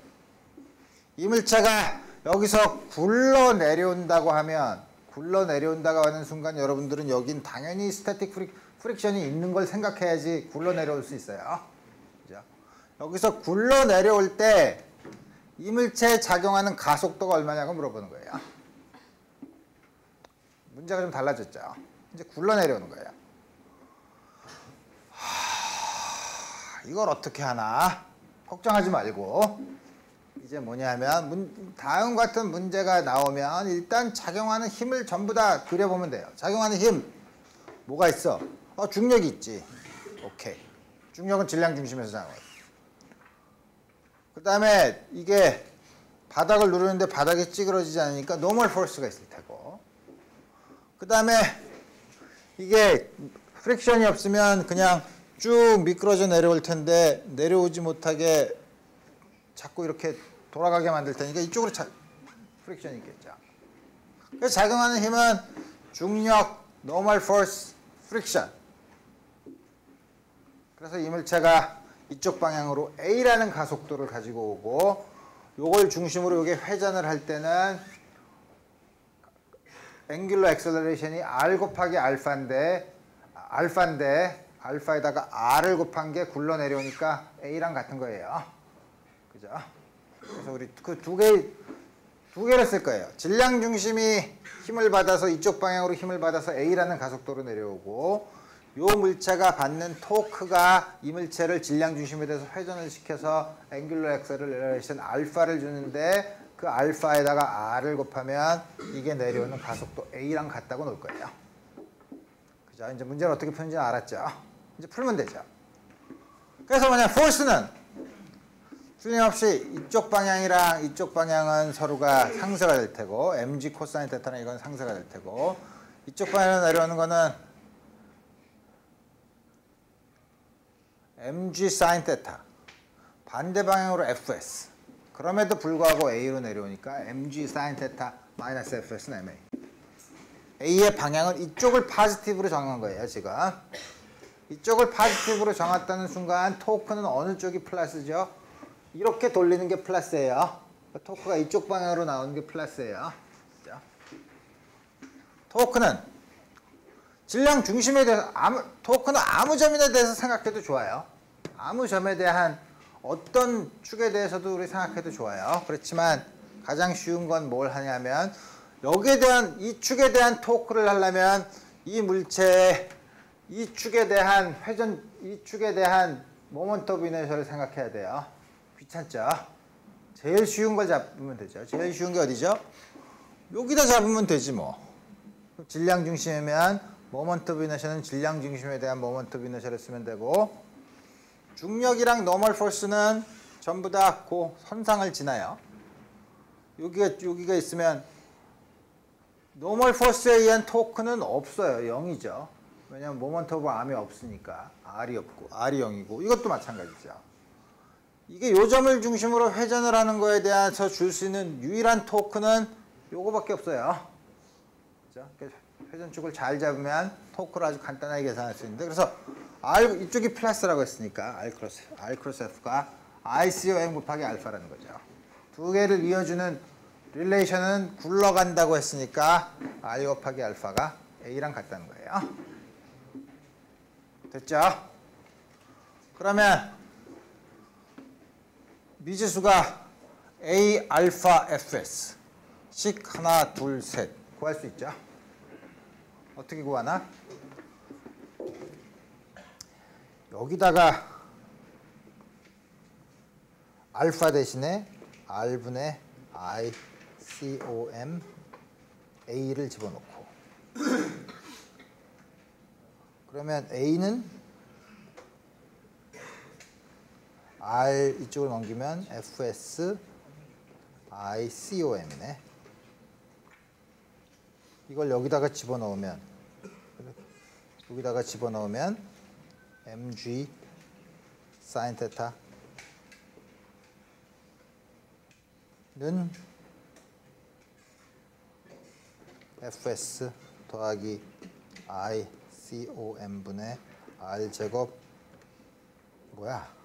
Speaker 1: 이물체가 여기서 굴러 내려온다고 하면 굴러내려온다고 하는 순간 여러분들은 여긴 당연히 스태틱 프릭션이 있는 걸 생각해야지 굴러내려올 수 있어요. 그죠? 여기서 굴러내려올 때 이물체에 작용하는 가속도가 얼마냐고 물어보는 거예요. 문제가 좀 달라졌죠. 이제 굴러내려오는 거예요. 이걸 어떻게 하나? 걱정하지 말고 이제 뭐냐면 다음 같은 문제가 나오면 일단 작용하는 힘을 전부 다 그려보면 돼요. 작용하는 힘 뭐가 있어? 중력이 있지. 오케이. 중력은 질량 중심에서 작용해. 그 다음에 이게 바닥을 누르는데 바닥이 찌그러지지 않으니까 노멀 포스가 있을 테고, 그 다음에 이게 프릭션이 없으면 그냥 쭉 미끄러져 내려올 텐데 내려오지 못하게 자꾸 이렇게 돌아가게 만들 테니까 이쪽으로 프릭션이 있겠죠. 그래서 작용하는 힘은 중력, normal force, friction. 그래서 이물체가 이쪽 방향으로 A라는 가속도를 가지고 오고 요걸 중심으로 이게 회전을 할 때는 앵귤러 액셀러레이션이 R 곱하기 알파인데 알파에다가 R을 곱한 게 굴러 내려오니까 A랑 같은 거예요. 그죠? 그래서 우리 그 두 개를 쓸 거예요. 질량 중심이 힘을 받아서 이쪽 방향으로 힘을 받아서 A라는 가속도로 내려오고 요 물체가 받는 토크가 이 물체를 질량 중심에 대해서 회전을 시켜서 앵귤러 액셀러레이션 알파를 주는데 그 알파에다가 R을 곱하면 이게 내려오는 가속도 A랑 같다고 놓을 거예요. 그죠? 이제 문제를 어떻게 푸는지 알았죠? 이제 풀면 되죠. 그래서 뭐냐, 포스는 틀림없이 이쪽 방향이랑 이쪽 방향은 서로가 상쇄가 될 테고 mg 코사인 테타는 이건 상쇄가 될 테고 이쪽 방향으로 내려오는 거는 mg 사인 테타 반대 방향으로 fs 그럼에도 불구하고 a로 내려오니까 mg 사인 테타 마이너스 fs는 ma a의 방향은 이쪽을 포지티브로 정한 거예요. 지금 이쪽을 포지티브로 정했다는 순간 토크는 어느 쪽이 플러스죠? 이렇게 돌리는 게 플러스예요. 토크가 이쪽 방향으로 나오는 게 플러스예요. 토크는 질량 중심에 대해서 토크는 아무 점에 대해서 생각해도 좋아요. 아무 점에 대한 어떤 축에 대해서도 우리 생각해도 좋아요. 그렇지만 가장 쉬운 건 뭘 하냐면 여기에 대한 이 축에 대한 토크를 하려면 이 물체의 이 축에 대한 회전, 이 축에 대한 모먼트 오브 이너셜을 생각해야 돼요. 귀찮죠? 제일 쉬운 걸 잡으면 되죠. 제일 쉬운 게 어디죠? 여기다 잡으면 되지 뭐. 질량 중심이면 모먼트 오브 이너셜은 질량 중심에 대한 모먼트 오브 이너셜을 쓰면 되고 중력이랑 노멀 포스는 전부 다 그 선상을 지나요. 여기가 있으면 노멀 포스에 의한 토크는 없어요. 0이죠. 왜냐하면 모먼트 오브 암이 없으니까 R이 없고 R이 0이고 이것도 마찬가지죠. 이게 요 점을 중심으로 회전을 하는 거에 대해서 줄 수 있는 유일한 토크는 요거밖에 없어요. 그죠? 회전축을 잘 잡으면 토크를 아주 간단하게 계산할 수 있는데 그래서 R 이쪽이 플러스라고 했으니까 R 크로스 F가 ICOM 곱하기 알파라는 거죠. 두 개를 이어주는 릴레이션은 굴러간다고 했으니까 R 곱하기 알파가 A랑 같다는 거예요. 됐죠? 그러면 미지수가 A 알파 fs 식 하나 둘 셋 구할 수 있죠. 어떻게 구하나? 여기다가 알파 대신에 R분의 ICOM A를 집어넣고 그러면 A는 R 이쪽으로 넘기면 FS ICOM이네. 이걸 여기다가 집어넣으면 mg sin θ는 fs 더하기 ICOM분의 R제곱 뭐야?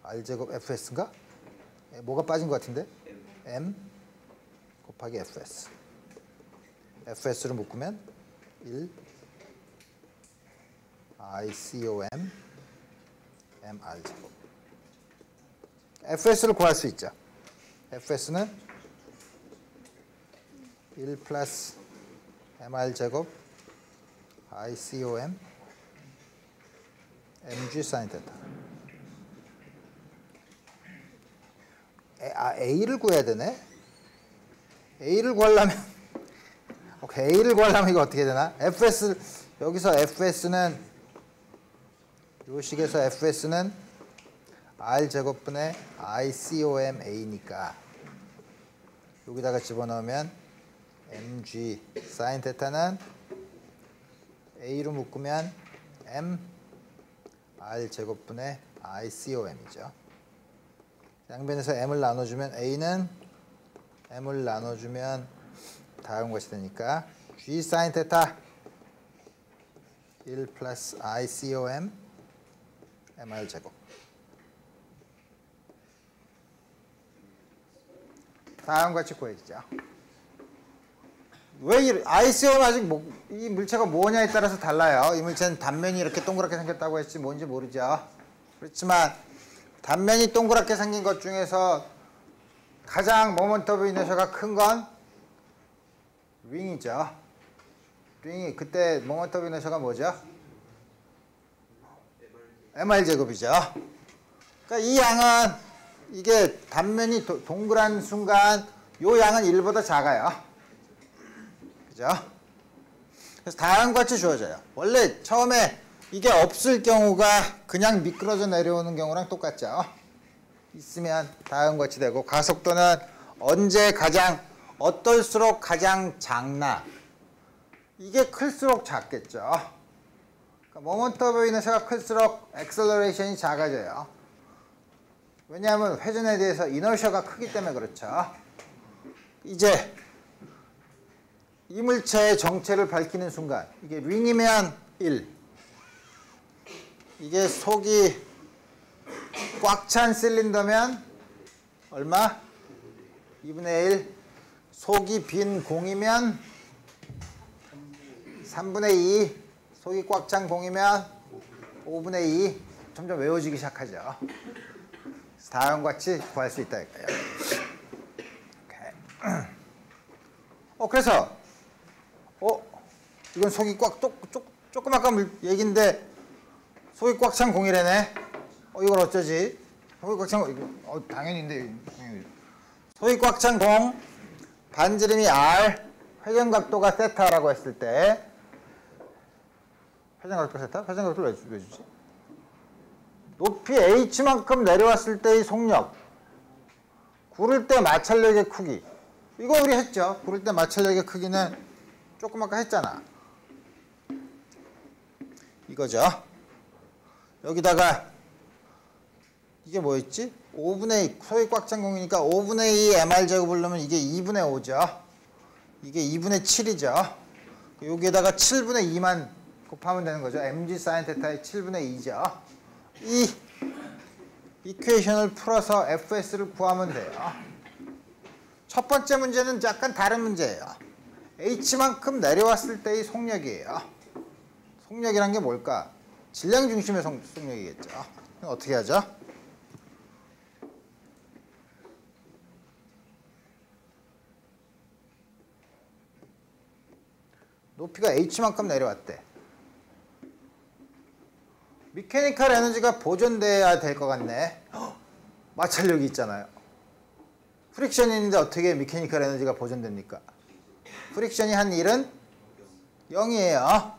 Speaker 1: R제곱 fs인가? 뭐가 빠진 것 같은데? m 곱하기 fs fs로 묶으면 1 ICOM MR제곱 fs를 구할 수 있죠. fs는 1 플러스 MR제곱 ICOM mg sin θ. A를 구해야 되네. A를 구하려면 이거 어떻게 되나? 여기서 fs는 요 식에서 fs는 R제곱분의 ICOM A니까 여기다가 집어넣으면 mg sin θ는 A로 묶으면 m R제곱분의 ICOM이죠. 양변에서 m을 나눠주면 A는 m을 나눠주면 다음과 같이 되니까 g sin θ 1 플러스 ICOM MR제곱. 다음과 같이 구해지죠. 왜 ICOM 아직 이 물체가 뭐냐에 따라서 달라요. 이 물체는 단면이 이렇게 동그랗게 생겼다고 했지 뭔지 모르죠. 그렇지만 단면이 동그랗게 생긴 것 중에서 가장 모먼트 오브 이너셔가 큰 건 윙이죠. 윙이 그때 모먼트 오브 이너셔가 뭐죠? MR제곱이죠. 그러니까 이 양은 이게 단면이 동그란 순간 요 양은 1보다 작아요. 그죠? 그래서 다음과 같이 주어져요. 원래 처음에 이게 없을 경우가 그냥 미끄러져 내려오는 경우랑 똑같죠. 있으면 다음과 같이 되고 가속도는 언제 어떨수록 가장 작나? 이게 클수록 작겠죠. 그러니까 모먼트 오브 이너셔가 클수록 액셀러레이션이 작아져요. 왜냐하면 회전에 대해서 이너셔가 크기 때문에 그렇죠. 이제 이 물체의 정체를 밝히는 순간 이게 윙이면 1 이게 속이 꽉 찬 실린더면 얼마? 2분의 1 속이 빈 공이면 3분의 2 속이 꽉 찬 공이면 5분의 2 점점 외워지기 시작하죠. 다음과 같이 구할 수 있다 이거예요. 그래서 이건 속이 조금 아까 얘기인데 속이 꽉 찬 공이래네. 이걸 어쩌지? 속이 꽉 찬 공, 당연히인데 속이 꽉 찬 공 반지름이 r 회전각도가 세타라고 했을 때 회전각도가 세타? 회전각도를 왜 주지? 높이 h만큼 내려왔을 때의 속력 구를 때 마찰력의 크기 이거 우리 했죠. 구를 때 마찰력의 크기는 조금 아까 했잖아. 이거죠. 여기다가 이게 뭐였지? 5분의 2 소위 꽉 찬 공이니까 5분의 2 mr제곱을 넣으면 이게 2분의 5죠. 이게 2분의 7이죠. 여기에다가 7분의 2만 곱하면 되는 거죠. mg sin θ의 7분의 2죠. 이 이퀘이션을 풀어서 fs를 구하면 돼요. 첫 번째 문제는 약간 다른 문제예요. h만큼 내려왔을 때의 속력이에요. 속력이란 게 뭘까? 질량 중심의 속력이겠죠. 어떻게 하죠? 높이가 h만큼 내려왔대. 미케니컬 에너지가 보존돼야 될 것 같네. 마찰력이 있잖아요. 프릭션이 있는데 어떻게 미케니컬 에너지가 보존됩니까? 프릭션이 한 1은 0이에요.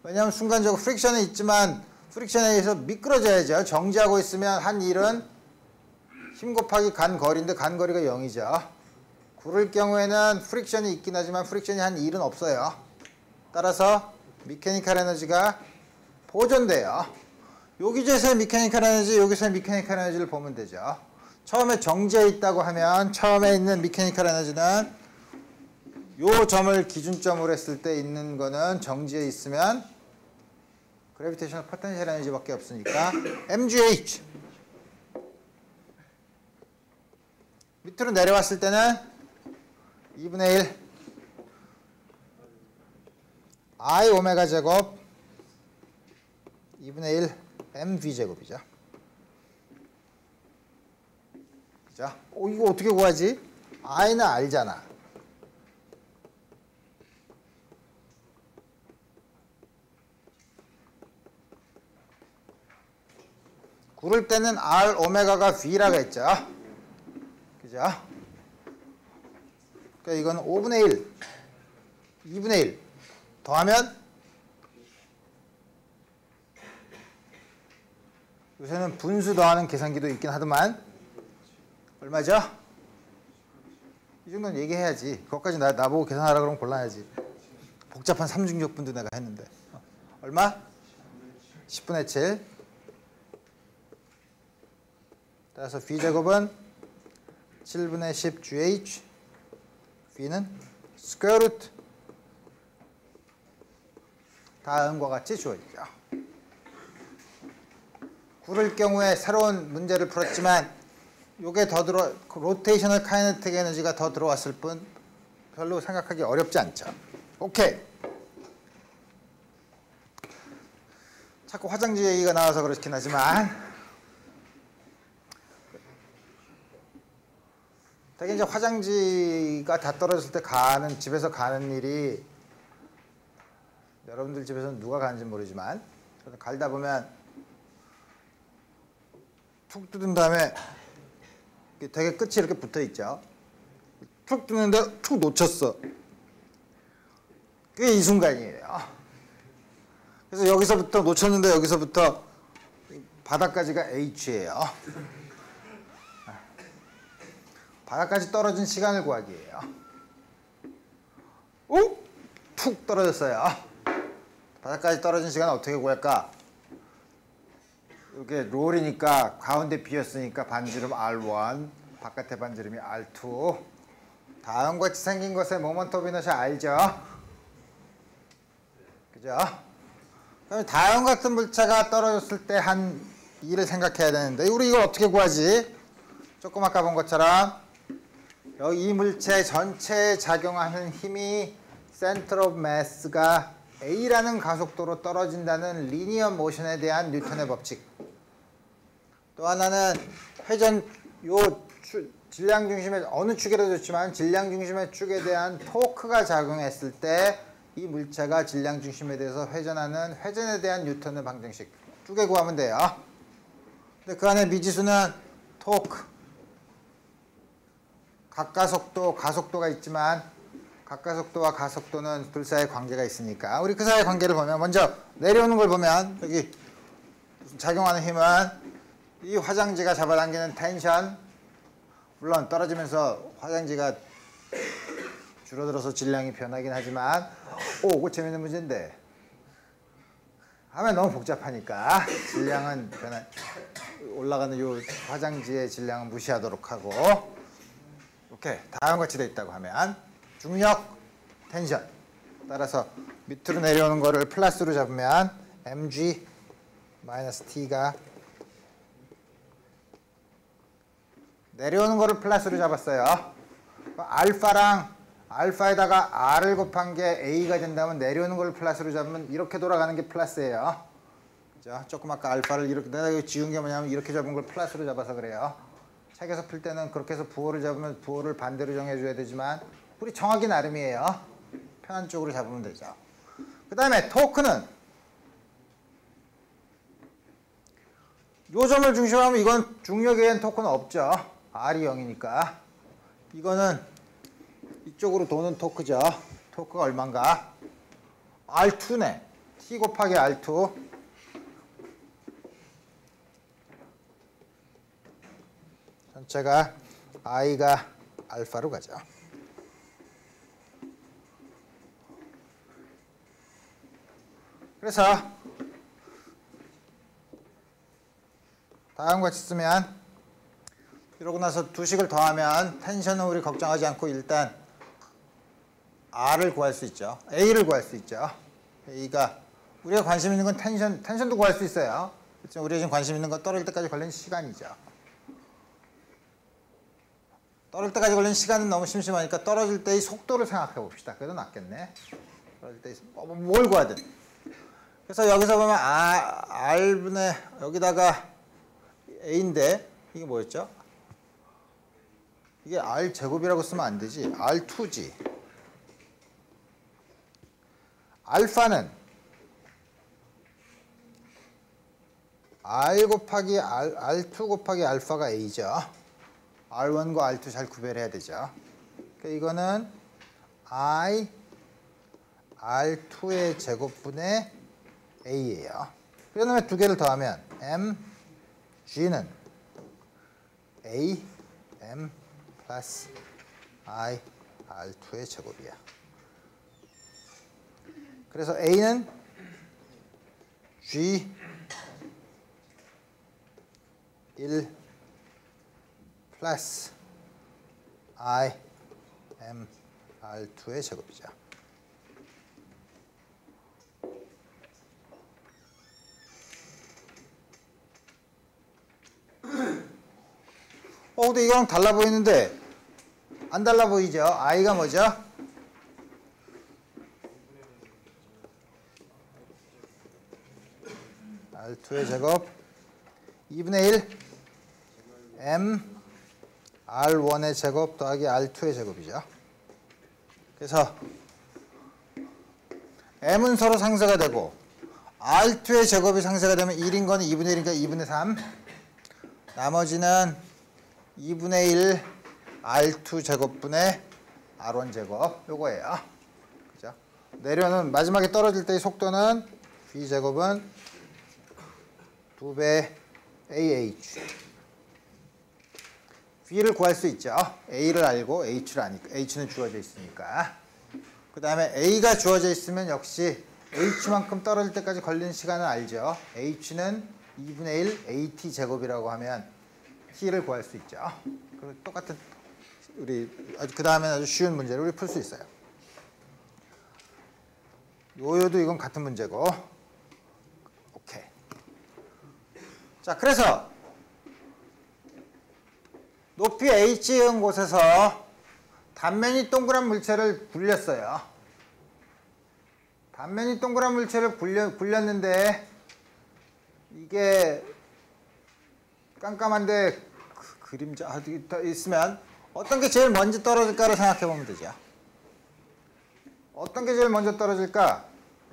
Speaker 1: 왜냐하면 순간적으로 프릭션은 있지만 프릭션에 의해서 미끄러져야죠. 정지하고 있으면 한 일은 힘 곱하기 간 거리인데 간 거리가 0이죠. 구를 경우에는 프릭션이 있긴 하지만 프릭션이 한 일은 없어요. 따라서 미케니컬 에너지가 보존돼요. 여기서의 미케니컬 에너지, 여기서의 미케니컬 에너지를 보면 되죠. 처음에 정지해 있다고 하면 처음에 있는 미케니컬 에너지는 요 점을 기준점으로 했을 때 있는 거는 정지해 있으면 그래비테이셔널 포텐셜 에너지밖에 없으니까 mgh. 밑으로 내려왔을 때는 2분의 1 I 오메가 제곱 2분의 1 mv 제곱이죠. 그죠? 이거 어떻게 구하지? I는 알잖아. 구를 때는 R 오메가가 V라고 했죠. 그죠? 그러니까 이건 5분의 1, 2분의 1 더하면 요새는 분수 더하는 계산기도 있긴 하더만 얼마죠? 이 정도는 얘기해야지. 그것까지 나보고 계산하라 그러면 곤란하지. 복잡한 삼중력분도 내가 했는데 얼마? 10분의 7. 따라서 V제곱은 7분의 10 GH, V는 스퀘어 루트 다음과 같이 주어지죠. 구를 경우에 새로운 문제를 풀었지만 요게 더 로테이셔널 카이네틱 에너지가 더 들어왔을 뿐 별로 생각하기 어렵지 않죠. 오케이. 자꾸 화장지 얘기가 나와서 그렇긴 하지만 되게 이제 화장지가 다 떨어졌을 때 집에서 가는 일이 여러분들 집에서는 누가 가는지 모르지만 갈다 보면 툭 뜯은 다음에 되게 끝이 이렇게 붙어 있죠. 툭 뜯는데 툭 놓쳤어. 그게 이 순간이에요. 그래서 여기서부터 놓쳤는데 여기서부터 바닥까지가 H예요. 바닥까지 떨어진 시간을 구하기예요. 오? 툭 떨어졌어요. 바닥까지 떨어진 시간을 어떻게 구할까? 이게 롤이니까 가운데 비었으니까 반지름 R1, 바깥에 반지름이 R2. 다음과 같이 생긴 것의 모먼트 오브 이너시아 알죠? 그죠? 그럼 다음 같은 물체가 떨어졌을 때 한 일을 생각해야 되는데 우리 이걸 어떻게 구하지? 조금 아까 본 것처럼 여기 이 물체 전체에 작용하는 힘이 센터 오브 매스가 A라는 가속도로 떨어진다는 리니어 모션에 대한 뉴턴의 법칙. 또 하나는 회전 질량 중심의 어느 축이라도 좋지만 질량 중심의 축에 대한 토크가 작용했을 때 이 물체가 질량 중심에 대해서 회전하는 회전에 대한 뉴턴의 방정식 두 개 구하면 돼요. 근데 그 안에 미지수는 토크, 각가속도, 가속도가 있지만 각가속도와 가속도는 둘 사이의 관계가 있으니까 우리 그 사이의 관계를 보면 먼저 내려오는 걸 보면 여기 작용하는 힘은 이 화장지가 잡아당기는 텐션, 물론 떨어지면서 화장지가 줄어들어서 질량이 변하긴 하지만 이거 재밌는 문제인데 하면 너무 복잡하니까 질량은 올라가는 이 화장지의 질량은 무시하도록 하고 오케이. 다음과 같이 돼 있다고 하면 중력, 텐션 따라서 밑으로 내려오는 거를 플러스로 잡으면 mg 마이너스 t가 내려오는 거를 플러스로 잡았어요. 알파에다가 r을 곱한 게 a가 된다면 내려오는 걸 플러스로 잡으면 이렇게 돌아가는 게 플러스예요. 그죠? 조금 아까 알파를 이렇게 내가 여기 지운 게 뭐냐면 이렇게 잡은 걸 플러스로 잡아서 그래요. 책에서 풀 때는 그렇게 해서 부호를 잡으면 부호를 반대로 정해줘야 되지만 우리 정하기 나름이에요. 편한 쪽으로 잡으면 되죠. 그 다음에 토크는 요 점을 중심으로 하면 이건 중력에는 토크는 없죠. R이 0이니까 이거는 이쪽으로 도는 토크죠. 토크가 얼마인가? R2네. T 곱하기 R2 합체가 i가 알파로 가죠. 그래서 다음과 같이 쓰면 이러고 나서 두 식을 더하면 텐션은 우리 걱정하지 않고 일단 R을 구할 수 있죠. A를 구할 수 있죠. A가 우리가 관심 있는 건 텐션도 구할 수 있어요. 그렇지만 우리가 지금 관심 있는 건 떨어질 때까지 걸리는 시간이죠. 떨어질 때까지 걸리는 시간은 너무 심심하니까 떨어질 때의 속도를 생각해 봅시다. 그래도 낫겠네. 떨어질 때 뭘 구하든. 그래서 여기서 보면 R분의 여기다가 A인데 이게 뭐였죠? 이게 R 제곱이라고 쓰면 안 되지. R2지. 알파는 R 곱하기 R2 곱하기 알파가 A죠. R1과 R2 잘 구별해야 되죠. 그러니까 이거는 I R2의 제곱분의 A예요. 그 다음에 두 개를 더하면 M, G는 A, M 플러스 I, R2의 제곱이야. 그래서 A는 G 1 플러스 I, M, R2의 제곱이죠. 근데 이거랑 달라 보이는데 안 달라 보이죠? I가 뭐죠? R2의 제곱 2분의 1 M R1의 제곱 더하기 R2의 제곱이죠. 그래서 M은 서로 상쇄가 되고 R2의 제곱이 상쇄가 되면 1인 거는 2분의 1이니까 2분의 3 나머지는 2분의 1 R2 제곱분의 R1 제곱 요거예요. 그죠? 내려는 마지막에 떨어질 때의 속도는 V 제곱은 2배 AH. V를 구할 수 있죠. A를 알고 H를 아니까. H는 주어져 있으니까. 그 다음에 A가 주어져 있으면 역시 H만큼 떨어질 때까지 걸리는 시간을 알죠. H는 2분의 1 AT 제곱이라고 하면 T를 구할 수 있죠. 그리고 똑같은 그 다음에 아주 쉬운 문제를 우리 풀 수 있어요. 요요도 이건 같은 문제고. 오케이. 자, 그래서 높이 H인 곳에서 단면이 동그란 물체를 굴렸어요. 단면이 동그란 물체를 굴렸는데 이게 깜깜한데 그림자 있으면 어떤 게 제일 먼저 떨어질까를 생각해 보면 되죠. 어떤 게 제일 먼저 떨어질까?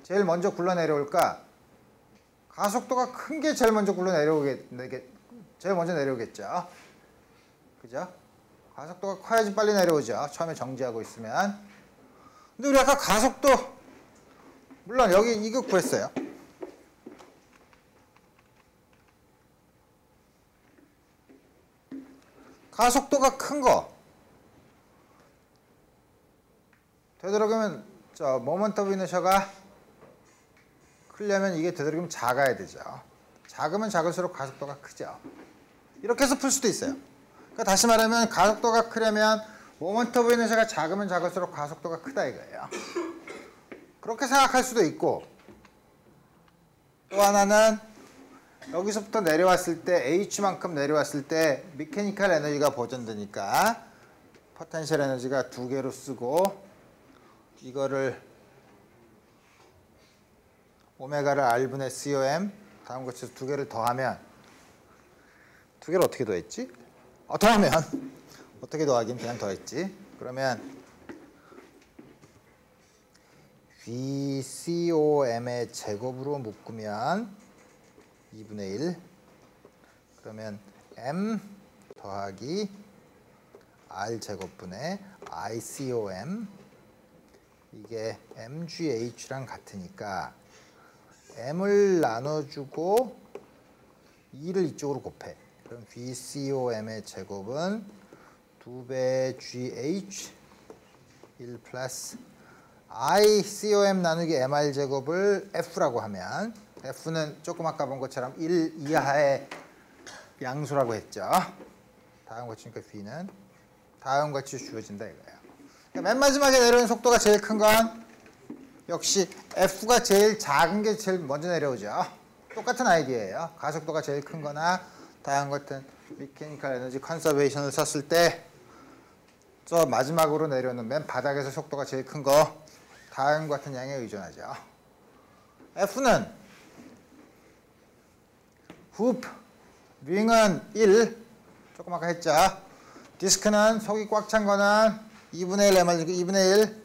Speaker 1: 제일 먼저 굴러 내려올까? 가속도가 큰 게 제일 먼저 제일 먼저 내려오겠죠. 그죠? 가속도가 커야지 빨리 내려오죠. 처음에 정지하고 있으면. 근데 우리 아까 가속도 물론 여기 이거 구했어요. 가속도가 큰 거 되도록이면 모먼트 오브 이너셔가 크려면 이게 되도록이면 작아야 되죠. 작으면 작을수록 가속도가 크죠. 이렇게 해서 풀 수도 있어요. 그러니까 다시 말하면 가속도가 크려면 모먼트 오브 이너셔가 작으면 작을수록 가속도가 크다 이거예요. 그렇게 생각할 수도 있고 또 하나는 여기서부터 내려왔을 때 H만큼 내려왔을 때 미케니컬 에너지가 보존되니까 포텐셜 에너지가 두 개로 쓰고 이거를 오메가를 R분의 COM 다음 것에서 두 개를 더하면 두 개를 어떻게 더했지? 더하면 어떻게 더하긴 그냥 더했지. 그러면 VCOM의 제곱으로 묶으면 2분의 1 그러면 M 더하기 R 제곱분의 ICOM 이게 MGH랑 같으니까 M을 나눠주고 2를 이쪽으로 곱해. 그럼 VCOM의 제곱은 2배 GH 1 플러스 ICOM 나누기 MR 제곱을 F라고 하면 F는 조금 아까 본 것처럼 1 이하의 양수라고 했죠. 다음 것이니까 V는 다음 같이 주어진다 이거예요. 맨 마지막에 내려오는 속도가 제일 큰 건 역시 F가 제일 작은 게 제일 먼저 내려오죠. 똑같은 아이디어예요. 가속도가 제일 큰 거나 다음 같은 미케니컬 에너지 컨서베이션을 썼을 때 저 마지막으로 내려오는 맨 바닥에서 속도가 제일 큰 거 다음 같은 양에 의존하죠. F는 후프, 링은 1, 조금 아까 했죠. 디스크는 속이 꽉 찬 거는 2분의 1 MR 2분의 1,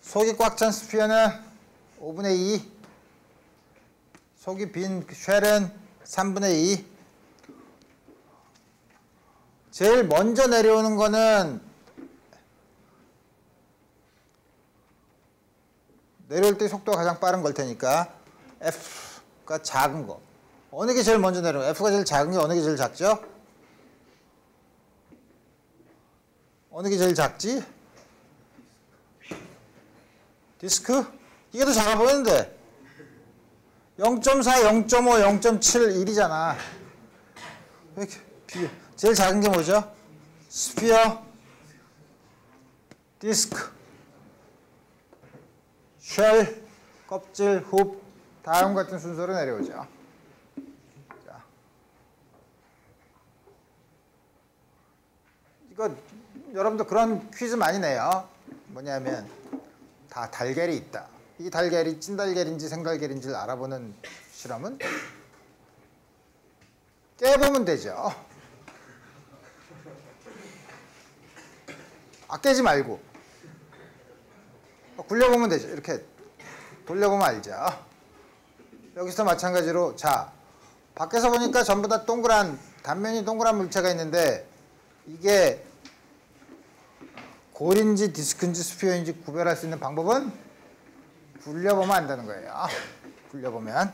Speaker 1: 속이 꽉 찬 스피어는 5분의 2, 속이 빈 쉘은 3분의 2. 제일 먼저 내려오는 거는 내려올 때 속도가 가장 빠른 걸 테니까 F가 작은 거. 어느 게 제일 먼저 내려오요? F가 제일 작은 게 어느 게 제일 작죠? 어느 게 제일 작지? 디스크? 이게 더 작아 보이는데 0.4, 0.5, 0.7, 1이잖아. 제일 작은 게 뭐죠? 스피어, 디스크, 쉘, 껍질, 흡 다음 같은 순서로 내려오죠. 자. 이거 여러분들 그런 퀴즈 많이 내요. 뭐냐면 다 달걀이 있다. 이 달걀이 찐달걀인지 생달걀인지를 알아보는 실험은 깨보면 되죠. 깨지 말고 굴려보면 되죠. 이렇게 돌려보면 알죠. 여기서 마찬가지로 자 밖에서 보니까 전부 다 동그란 단면이 동그란 물체가 있는데 이게 골인지 디스크인지 스피어인지 구별할 수 있는 방법은 굴려보면 안다는 거예요. 굴려보면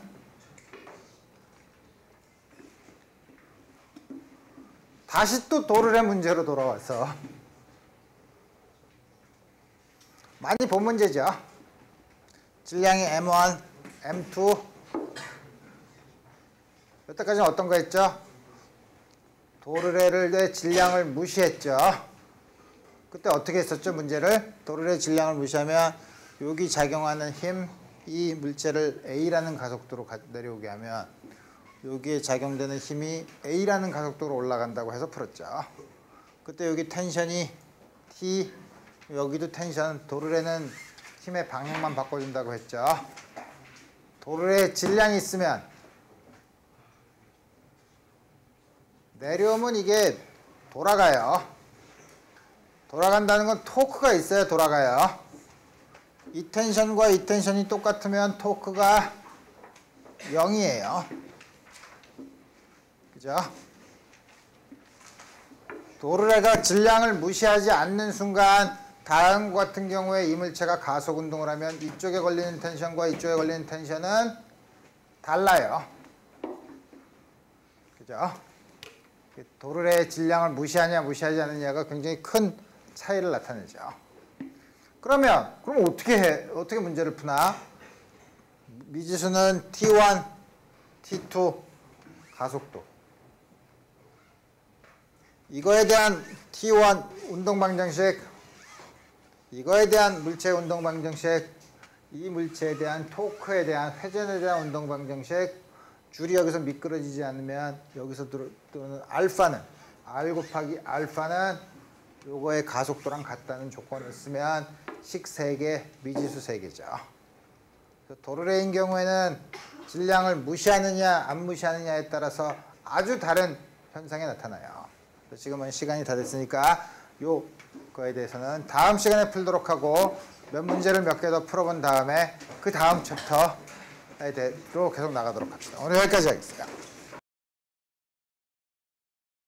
Speaker 1: 다시 또 도르래 문제로 돌아와서 많이 본 문제죠. 질량이 M1, M2 여태까지는 어떤 거 했죠? 도르래의 질량을 무시했죠. 그때 어떻게 했었죠? 문제를 도르래 질량을 무시하면 여기 작용하는 힘, 이 물체를 A라는 가속도로 내려오게 하면 여기에 작용되는 힘이 A라는 가속도로 올라간다고 해서 풀었죠. 그때 여기 텐션이 T, 여기도 텐션, 도르래는 힘의 방향만 바꿔준다고 했죠. 도르래의 질량이 있으면 내려오면 이게 돌아가요. 돌아간다는 건 토크가 있어야 돌아가요. 이 텐션과 이 텐션이 똑같으면 토크가 0이에요. 그죠? 도르래가 질량을 무시하지 않는 순간 다음 같은 경우에 이 물체가 가속 운동을 하면 이쪽에 걸리는 텐션과 이쪽에 걸리는 텐션은 달라요. 그죠? 도르래의 질량을 무시하냐 무시하지 않느냐가 굉장히 큰 차이를 나타내죠. 그럼 어떻게 해? 어떻게 문제를 푸나? 미지수는 T1, T2 가속도. 이거에 대한 T1 운동 방정식, 이거에 대한 물체 운동 방정식, 이 물체에 대한 토크에 대한 회전에 대한 운동 방정식, 줄이 여기서 미끄러지지 않으면 여기서 들어오는 알파는 R 곱하기 알파는 요거의 가속도랑 같다는 조건을 쓰면 식 3개, 미지수 3개죠. 도르래인 경우에는 질량을 무시하느냐 안 무시하느냐에 따라서 아주 다른 현상이 나타나요. 지금은 시간이 다 됐으니까 요거에 대해서는 다음 시간에 풀도록 하고 몇 문제를 몇 개 더 풀어본 다음에 그 다음 챕터에 대로 계속 나가도록 합시다. 오늘 여기까지 하겠습니다.